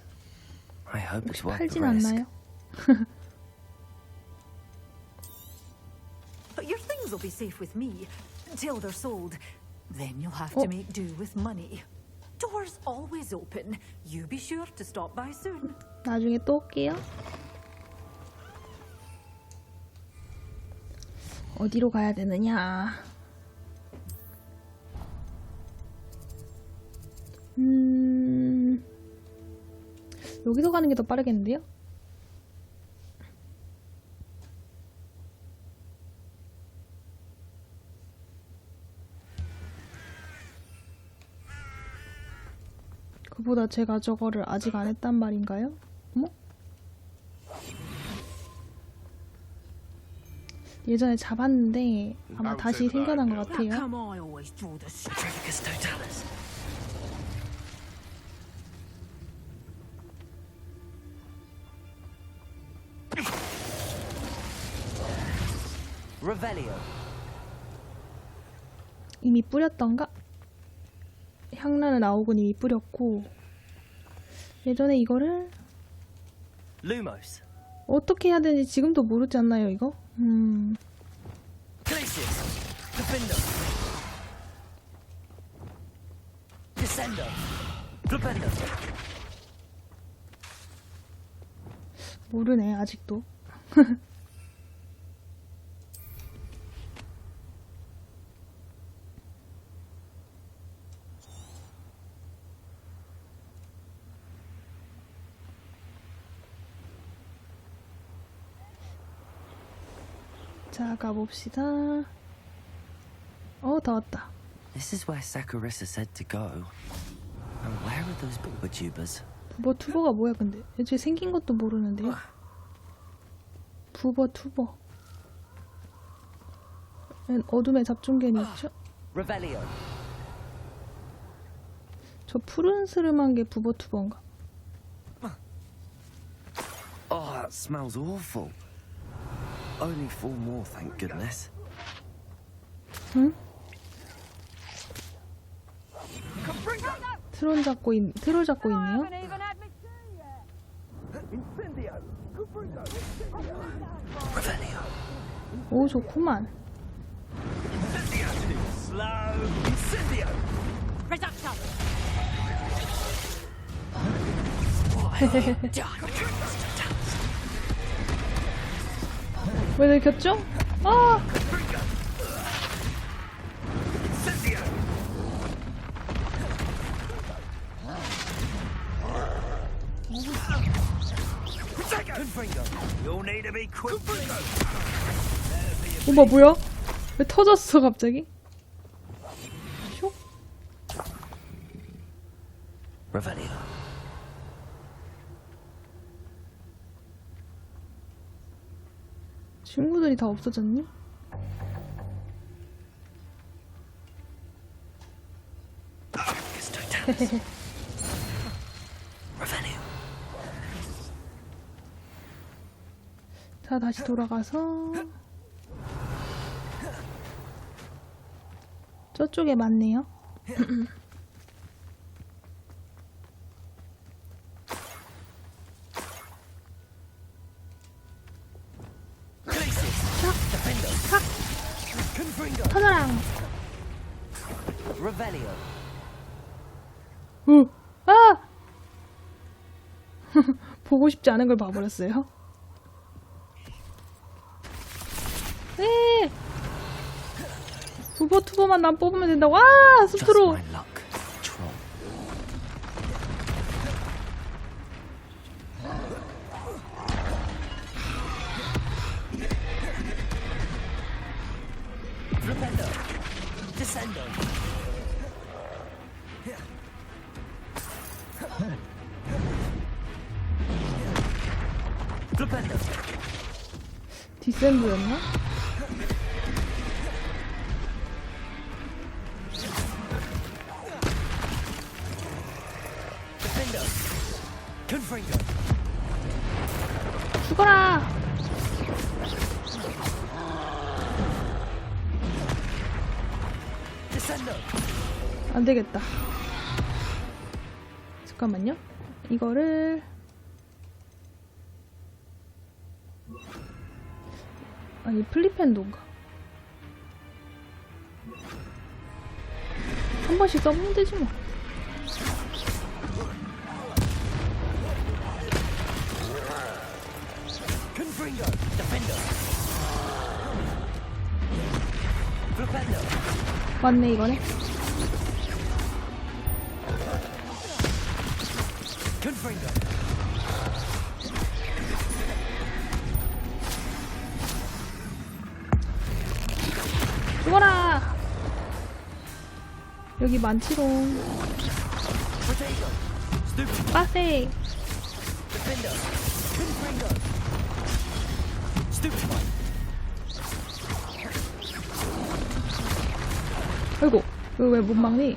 I hope it's worth the 팔진 risk. 않나요? But your things will be safe with me until they're sold. Then you'll have Oh. to make do with money. Doors always open. You be sure to stop by soon. 나중에 또 올게요. 어디로 가야 되느냐? 여기서 가는 게 더 빠르겠는데요? 그보다 제가 저거를 아직 안 했단 말인가요? 어머? 예전에 잡았는데 아마 다시 생겨난 것 같아요. Come on, I always draw the Petrificus totalis. Revelio. 이미 뿌렸던가? 향나는 아홉은 이미 뿌렸고 예전에 이거를 Lumos. 어떻게 해야 되는지 지금도 모르지 않나요, 이거? Glacius. Defender. Descender. Flipender. 모르네, 아직도. 자, 가봅시다. 다 왔다. This is where Saccharissa said to go. And where are those bubba-tubers? 부버 투버가 뭐야, 근데? 애초에 생긴 것도 모르는데요? 부버 투버. 어둠의 잡종견이 있죠? Revelio. 저 푸른스름한 게 부버 투버인가? Oh, that smells awful. Only 4 more, thank goodness. 응? 트롤 잡고 있네요. Revelio. 오, 좋구만. 왜 들켰죠? 아! 오빠 뭐야? 왜 터졌어 갑자기? 슉? Revelio. 친구들이 다 없어졌니? Revelio. 자, 다시 돌아가서 저쪽에 맞네요. 터져라. Revelio. 아! 보고 싶지 않은 걸 봐버렸어요. 네. 부버 투버만 난 뽑으면 된다고. 아, 숲으로. Just my luck. Troll. Flipendo. Descendo. Flipendo. 디센브였나? Defender. Confringo. 죽어라. Descendo. 안 되겠다. 잠깐만요. 이거를 아니 플립핸도인가? 한 번씩 써보면 되지 뭐. Confringo. Defender. Flipendo. 맞네 이거네. Confringo. 죽어라. 여기 많지롱. Potato. Stupid. 빠세. Defender. Confringo. Stupid one. 아이고, 이거 왜 못 막니?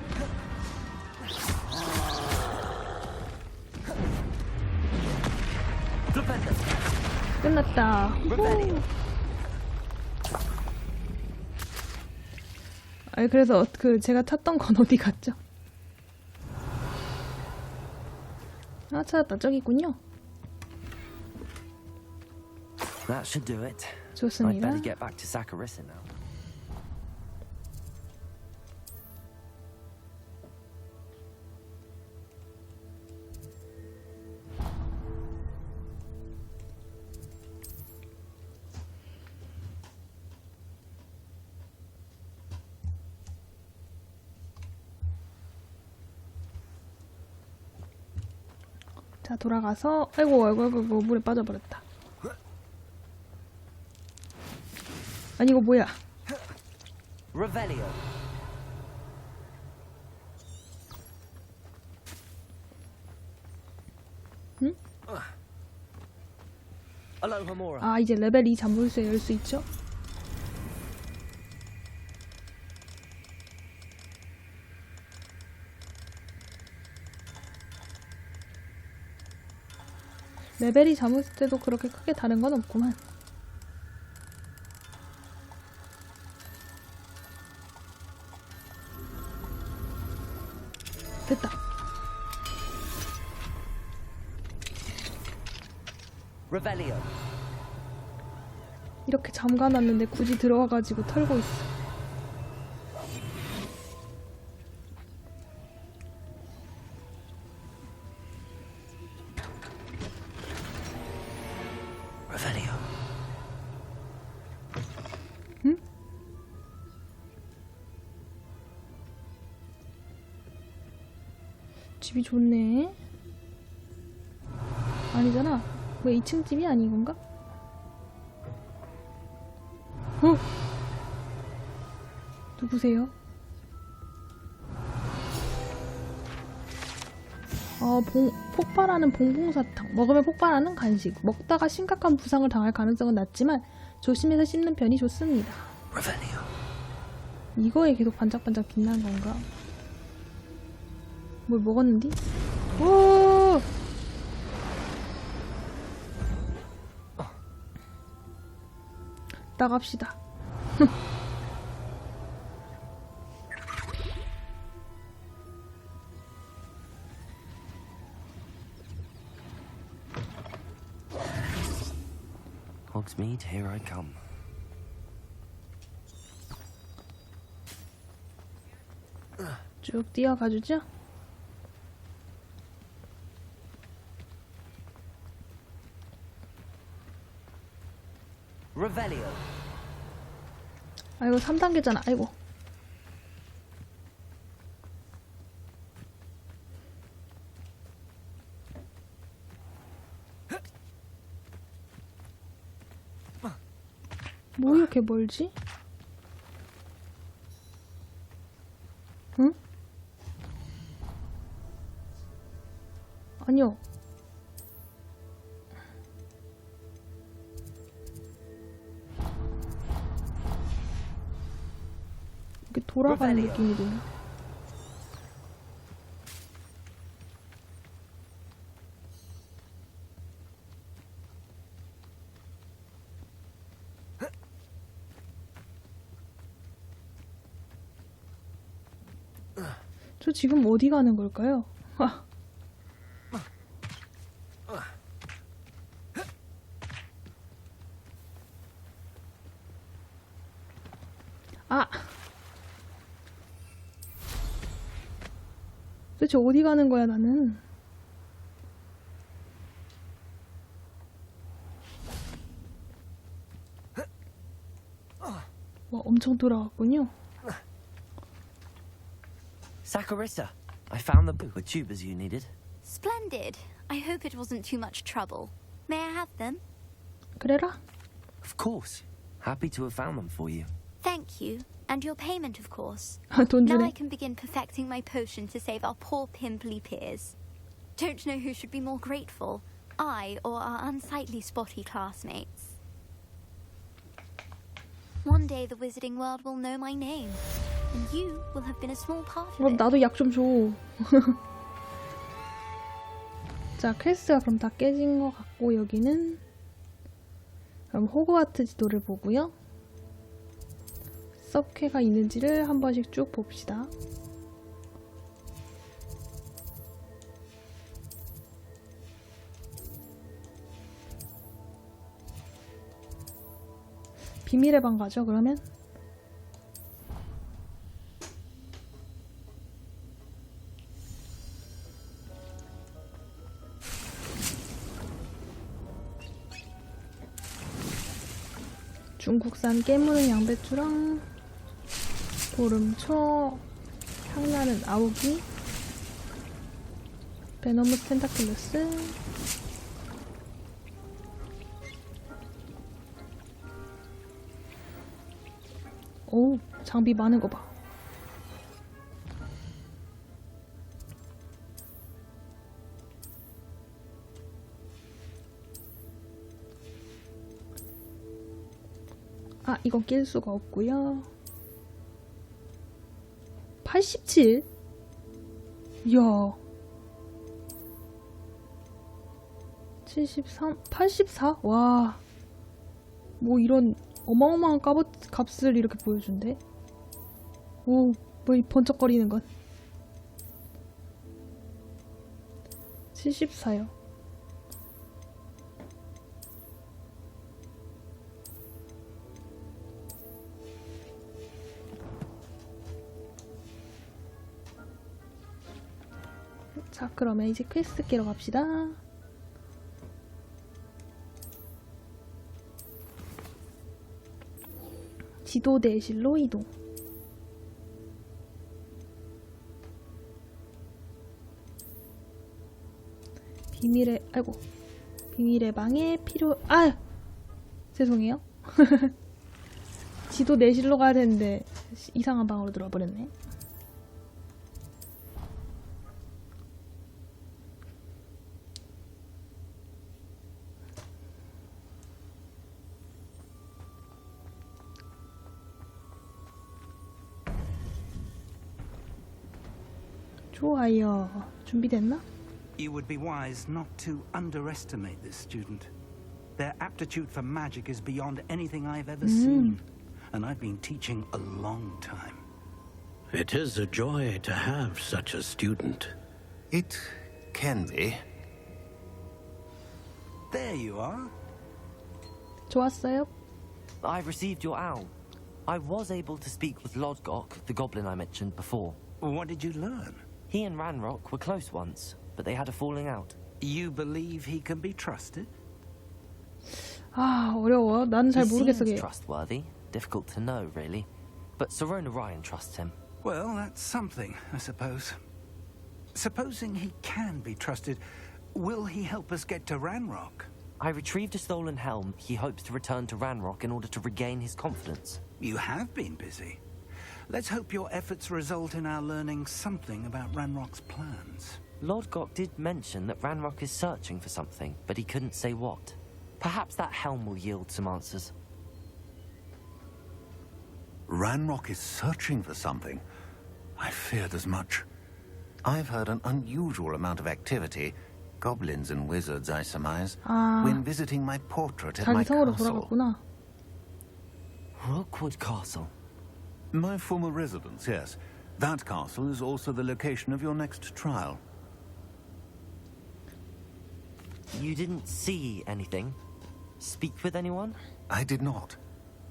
Flipendo. 끝났다. 후. 아니 그래서 그 제가 찾던 건 어디 갔죠? 아, 찾았다. 저기 있군요. That should do it. I'd 좋습니다. better get back to Saccharissa now. 자, 돌아가서 아이고 물에 빠져버렸다. 아니 이거 뭐야? Revelio. 응? Alohomora. 아, 이제 레벨 2 잠물쇠 열 수 있죠? 레벨이 잠었을 때도 그렇게 크게 다른 건 없구만. 됐다. Revelio. 이렇게 잠가놨는데 굳이 들어와가지고 털고 있어. Revelio. 응? 집이 좋네. 아니잖아. 왜 2층 집이 아닌 건가? 누구세요? 폭발하는 봉봉사탕. 먹으면 폭발하는 간식. 먹다가 심각한 부상을 당할 가능성은 낮지만 조심해서 씹는 편이 좋습니다. Revelio. 이거에 계속 반짝반짝 빛나는 건가? 뭘 먹었는디? 오! 나갑시다. Hogsmeade, here I come. 쭉 뛰어가주죠? Revelio. 아이고 3단계잖아. 아이고. 뭐 이렇게 멀지? 응? 아니요. 이렇게 돌아가는 느낌이 드네. 저 지금 어디 가는 걸까요? 아! 도대체 어디 가는 거야, 나는? 와, 엄청 돌아갔군요. Saccharissa, I found the book with tubers you needed. Splendid. I hope it wasn't too much trouble. May I have them? 그래라? Of course. Happy to have found them for you. Thank you. And your payment, of course. 돈 Now I 주네. can begin perfecting my potion to save our poor pimply peers. Don't know who should be more grateful, I or our unsightly spotty classmates. One day the wizarding world will know my name, and you will have been a small part of it. 나도 약 좀 줘. 자, 퀘스트가 그럼 다 깨진 것 같고, 여기는 그럼 호그와트 지도를 보고요. 섭회가 있는지를 한 번씩 쭉 봅시다. 비밀의 방 가죠, 그러면? 중국산 깨무는 양배추랑 보름초, 향나는 아우기, 베너무스 텐타클러스, 오, 장비 많은 거 봐. 아, 이건 낄 수가 없고요. 87? 이야. 73, 84? 와. 뭐 이런 어마어마한 값을 이렇게 보여준대. 오, 뭐 이 번쩍거리는 건. 74요. 자, 그러면 이제 퀘스트 깨러 갑시다. 지도 대실로 이동. 비밀의 방에 죄송해요. 지도 내실로 가야 되는데 이상한 방으로 들어와 버렸네. 좋아요. 준비됐나? You would be wise not to underestimate this student. Their aptitude for magic is beyond anything I've ever seen, and I've been teaching a long time. It is a joy to have such a student. It can be. There you are. 좋았어요. I've received your owl. I was able to speak with Lodgok, the goblin I mentioned before. What did you learn? He and Ranrock were close once, but they had a falling out. You believe he can be trusted? 아, 어려워. 나는 잘 He 모르겠어. seems trustworthy. Difficult to know, really. But Sirona Ryan trusts him. Well, that's something, I suppose. Supposing he can be trusted, will he help us get to Ranrock? I retrieved a stolen helm. He hopes to return to Ranrock in order to regain his confidence. You have been busy. Let's hope your efforts result in our learning something about Ranrock's plans. Lodgok did mention that Ranrock is searching for something, but he couldn't say what. Perhaps that helm will yield some answers. Ranrock is searching for something. I feared as much. I've heard an unusual amount of activity, goblins and wizards, I surmise, when visiting my portrait at my 자기 성으로 castle. 돌아갔구나. Rookwood Castle. My former residence, yes. That castle is also the location of your next trial. You didn't see anything? Speak with anyone? I did not.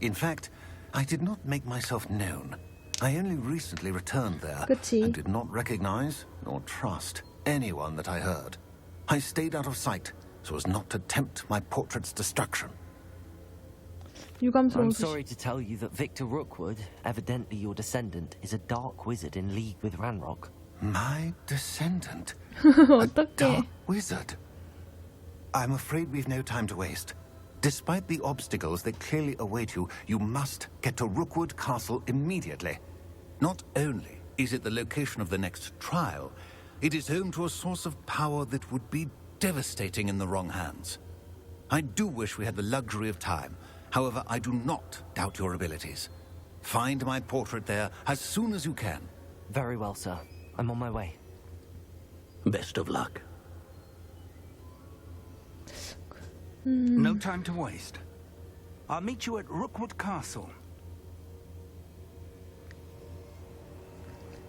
In fact, I did not make myself known. I only recently returned there 그치. and did not recognize nor trust anyone that I heard. I stayed out of sight so as not to tempt my portrait's destruction. 유감스러운 I'm 소식. sorry to tell you that Victor Rookwood, evidently your descendant, is a dark wizard in league with Ranrock. My descendant? 어떡해. Dark wizard? I'm afraid we've no time to waste. Despite the obstacles that clearly await you, you must get to Rookwood Castle immediately. Not only is it the location of the next trial, it is home to a source of power that would be devastating in the wrong hands. I do wish we had the luxury of time. However, I do not doubt your abilities. Find my portrait there as soon as you can. Very well, sir. I'm on my way. Best of luck. No time to waste. I'll meet you at Rookwood Castle.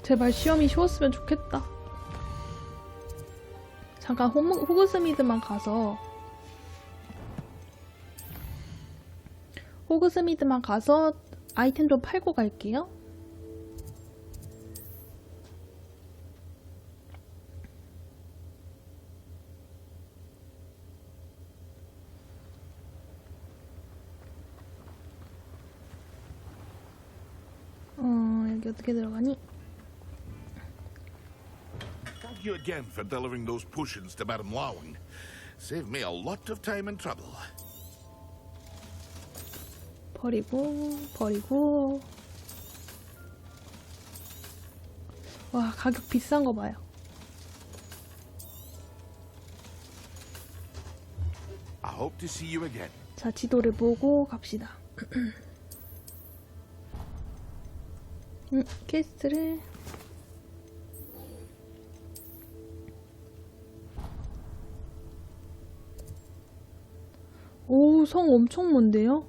제발 시험이 쉬웠으면 좋겠다. 잠깐 호그스미드만 가서 호그스미드만 가서 아이템 좀 팔고 갈게요. 여기 어떻게 들어가니? Thank you again for delivering those potions to Madame Lowing. Saved me a lot of time and trouble. 버리고. 와, 가격 비싼 거 봐요. I hope to see you again. 자, 지도를 보고 갑시다. 퀘스트를 오, 성 엄청 먼데요?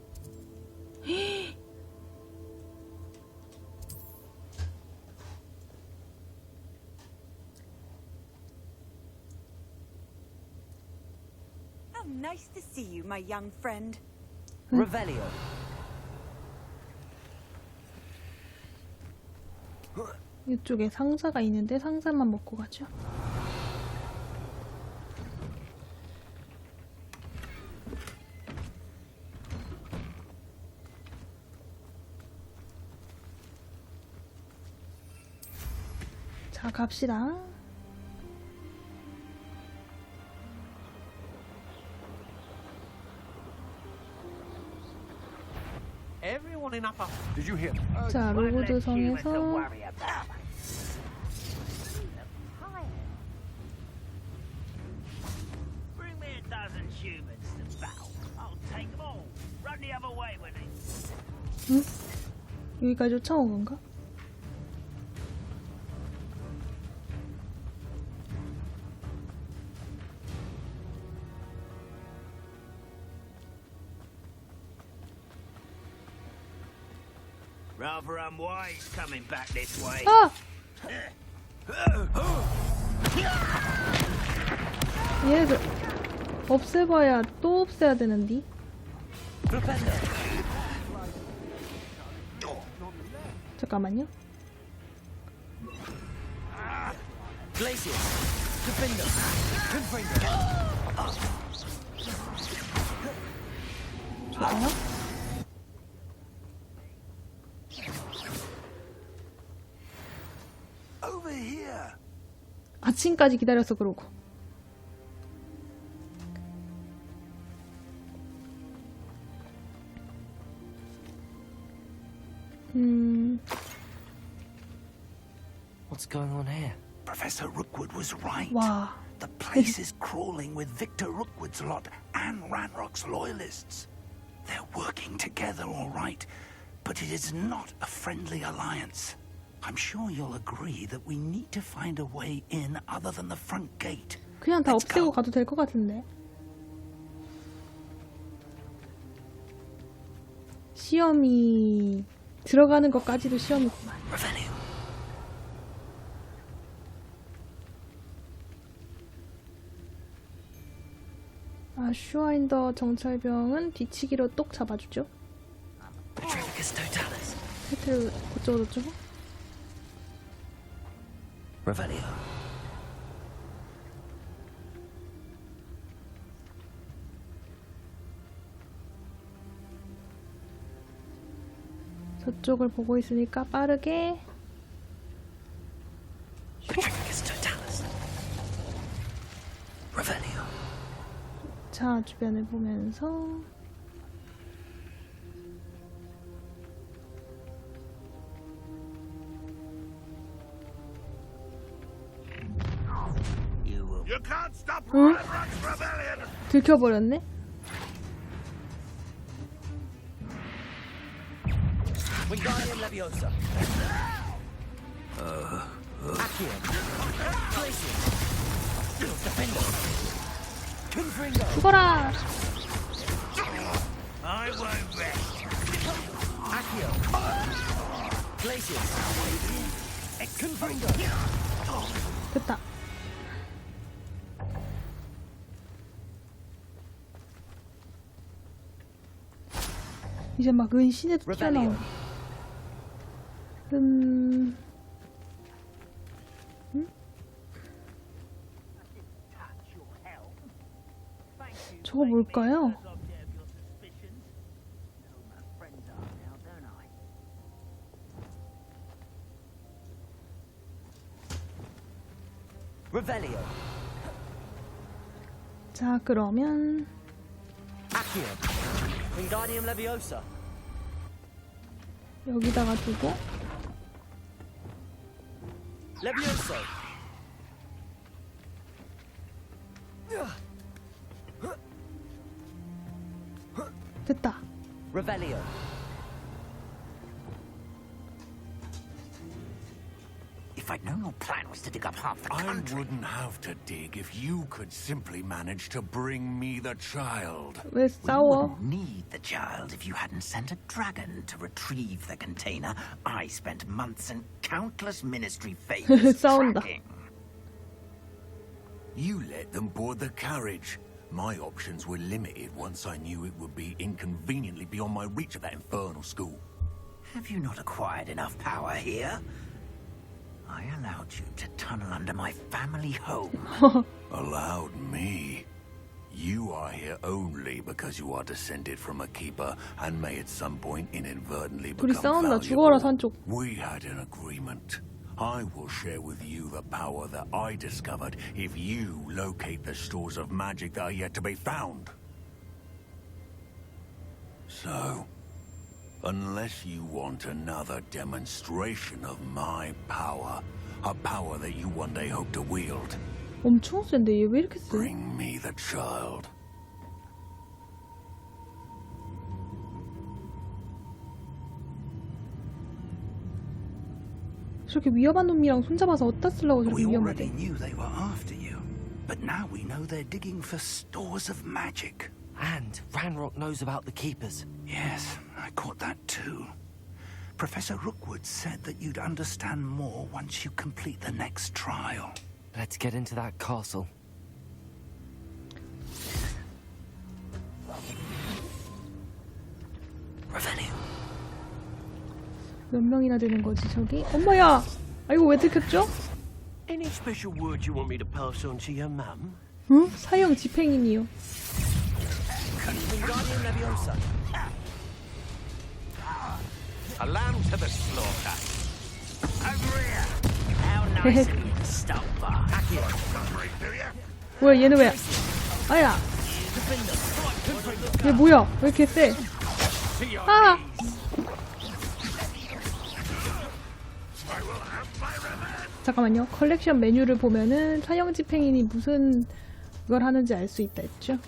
How nice to see you, my young friend. Revelio. 이쪽에 상자가 있는데 상자만 먹고 가죠. 자, 갑시다. 자, 로고드 성에서 여기까지 쫓아온 건가? Rather unwise coming back this way. 아! 얘네들 없애봐야 또 없애야 되는데. 잠깐만요. 좋아요. 아침까지 기다려서 그러고. What's going on here? Professor Rookwood was right. 와. The place is crawling with Victor Rookwood's lot and Ranrock's loyalists. They're working together, all right, but it is not a friendly alliance. I'm sure you'll agree that we need to find a way in other than the front gate. 그냥 다 없애고 가도 될 것 같은데. 시험이 들어가는 것까지도 시험이구만. 아, 슈와인더 정찰병은 뒤치기로 똑 잡아주죠. 혜택을 어쩌고저쩌고. Revelio. 저쪽을 보고 있으니까 빠르게. 자, 주변을 보면서 You can't stop 응? Ranrock's rebellion. 들켜버렸네? Wingardium Leviosa. Accio. Glacius. Defender. Confringo. 죽어라! I won't rest. Accio. Glacius. Confringo. 됐다. 이제 막 은신에도 튀어나오네. 저거 뭘까요? Revelio. 자, 그러면 Accio. Wingardium Leviosa. 여기다가 두고 Levioso. 됐다. Revelio. If I'd known your plan was to dig up half the country... I wouldn't have to dig if you could simply manage to bring me the child. 왜 싸워? We wouldn't need the child if you hadn't sent a dragon to retrieve the container I spent months and countless ministry favors 싸운다. tracking. You let them board the carriage. My options were limited once I knew it would be inconveniently beyond my reach of that infernal school. Have you not acquired enough power here? I allowed you to tunnel under my family home. Allowed me? You are here only because you are descended from a keeper and may at some point inadvertently 둘이 become 싸운다. 죽어라 valuable. 산쪽. We had an agreement. I will share with you the power that I discovered if you locate the stores of magic that are yet to be found. So, unless you want another demonstration of my power, a power that you one day hope to wield, 엄청 센데 얘 왜 이렇게 세? bring me the child. 저렇게 위험한 놈이랑 손잡아서 어디다 쓰려고 저렇게 We already 위험하대? knew they were after you, but now we know they're digging for stores of magic. And Ranrock knows about the keepers. Yes, I caught that too. Professor Rookwood said that you'd understand more once you complete the next trial. Let's get into that castle. Revelio. 몇 명이나 되는 거지 저기? 엄마야! 아 이거 왜 들켰죠? Any special word you want me to pass on to your mum? 응? 사형 집행인이요. Wingardium Leviosa. A lamb to the slaughter. Over here. How nice of you to stop by. 뭐야 얘는 왜? 아야! 얘 뭐야? 왜 이렇게 세? 아! 잠깐만요. 컬렉션 메뉴를 보면은 사형 집행인이 무슨 걸 하는지 알 수 있다 했죠?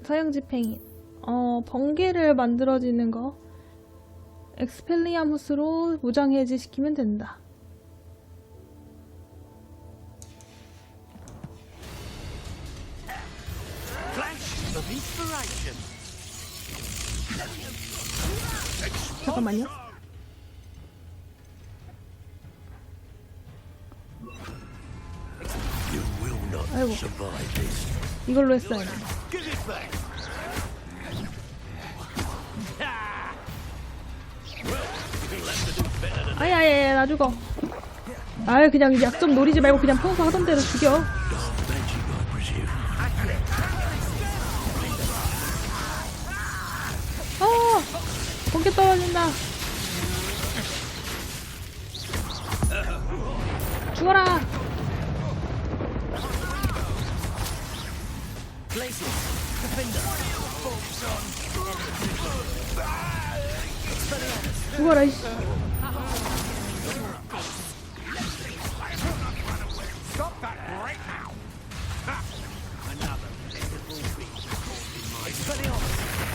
사형 집행인. 번개를 만들어지는 거. 엑스펠리아무스로 무장 해제시키면 된다. Flash of inspiration. 잠깐만요. You will not 아이고. survive this. 이걸로 했어요. Give it back. 아야야야 나 죽어. 아유 그냥 약점 노리지 말고 그냥 평소 하던 대로 죽여. 번개 떨어진다. 죽어라. 죽어라 이씨.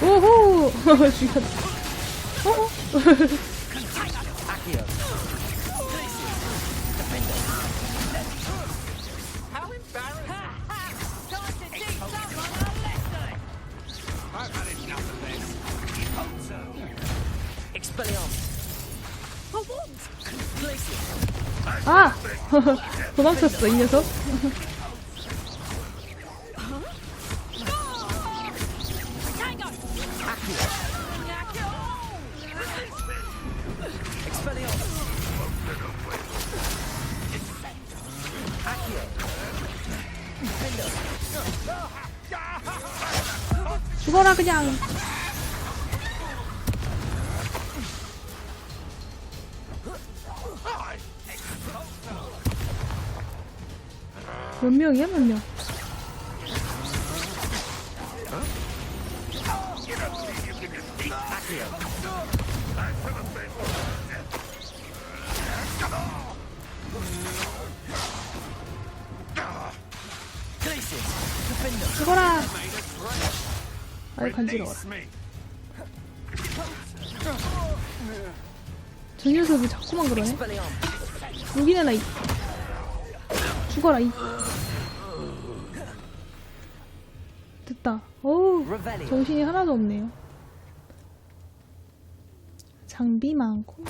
오호. 죽였다. 도망쳤어, 이 녀석. 죽어라 그냥. 몇 명이야, 몇 명? 죽어라. 아이 간지러워라. 저 녀석이 자꾸만 그러네. 여기 내놔 이. 죽어라 이. 됐다. 어우 정신이 하나도 없네요. 장비 많고.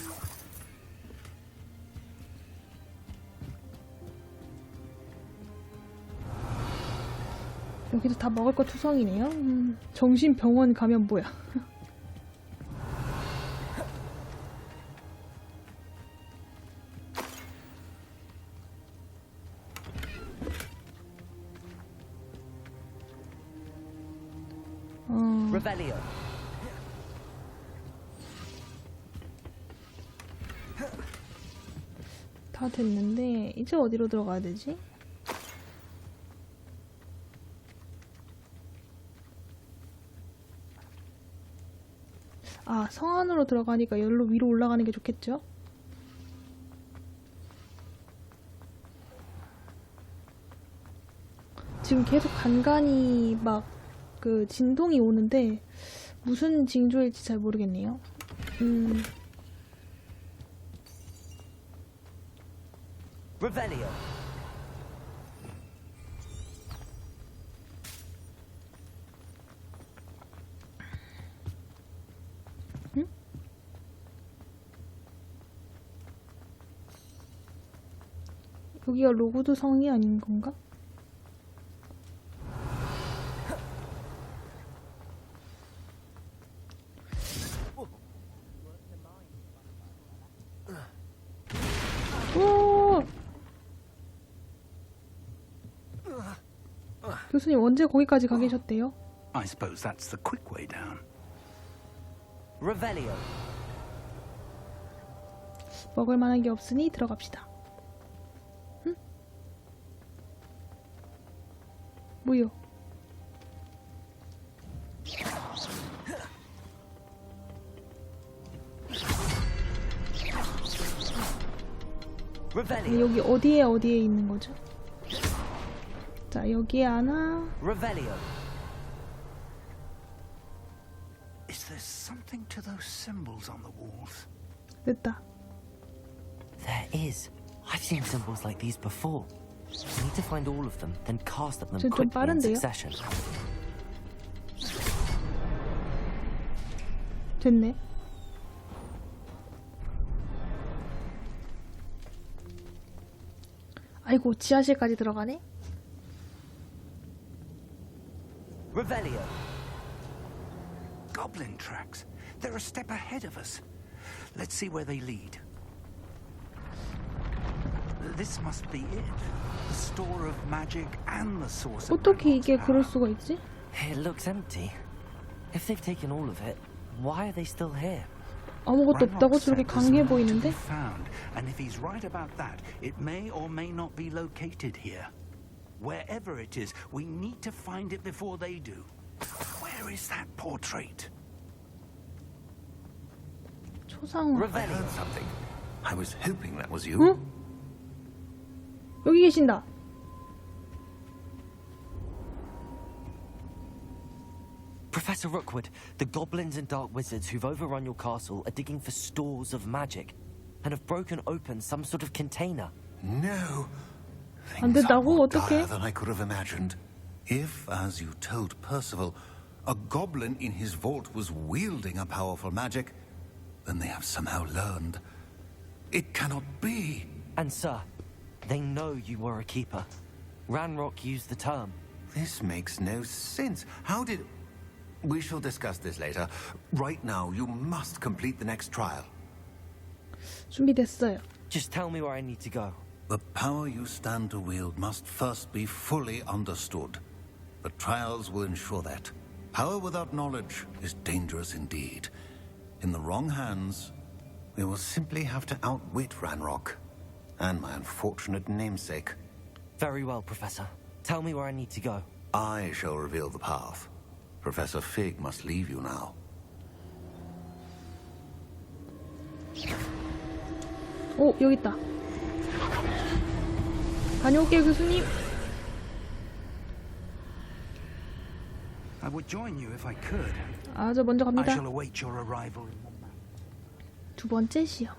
여기도 다 먹을 거 투성이네요. 정신병원 가면 뭐야. 다 됐는데 이제 어디로 들어가야 되지? 아, 성 안으로 들어가니까 여기로 위로 올라가는 게 좋겠죠? 지금 계속 간간히 막 그 진동이 오는데 무슨 징조일지 잘 모르겠네요. Revelio. 응? 여기가 로구드 성이 아닌 건가? 교수님 언제 거기까지 가 계셨대요? I suppose that's the quick way down. Revelio. 먹을 만한 게 없으니 들어갑시다. 응? 뭐요? 여기 어디에 있는 거죠? 자, 여기에 하나. Revelio. Is there something to those symbols on the walls? 됐다. There is. I've seen symbols like these before. We need to find all of them, then cast at them 좀 quickly in 빠른데요? succession. 됐네. 아이고, 지하실까지 들어가네? Revelio. Goblin tracks. They're a step ahead of us. Let's see where they lead. This must be it. The store of magic and the source of 어떻게 이게 그럴 수가 있지? It looks empty. If they've taken all of it, why are they still here? 아무것도 없다고 저렇게 강해 보이는데? Found, and if he's right about that, it may or may not be located here. Wherever it is, we need to find it before they do. Where is that portrait? 초상화. I heard something. I was hoping that was you. 응? 여기 계신다. Professor Rookwood, the goblins and dark wizards who've overrun your castle are digging for stores of magic and have broken open some sort of container. No. 안 된다고? 어떡해? Dire than I could have imagined. If, as you told Percival, a goblin in his vault was wielding a powerful magic, then they have somehow learned. It cannot be. And sir, They know you were a keeper. Ranrock used the term. This makes no sense. How did... We shall discuss this later. Right now, you must complete the next trial. 준비됐어요. Just tell me where I need to go. The power you stand to wield must first be fully understood. The trials will ensure that. Power without knowledge is dangerous indeed. In the wrong hands, We will simply have to outwit Ranrock and my unfortunate namesake. Very well, Professor. Tell me where I need to go. I shall reveal the path. Professor Fig must leave you now. 오, 여기 있다. 다녀올게요, 교수님. I would join you if I could. 저 먼저 I 갑니다. shall await your arrival. 두 번째 시험.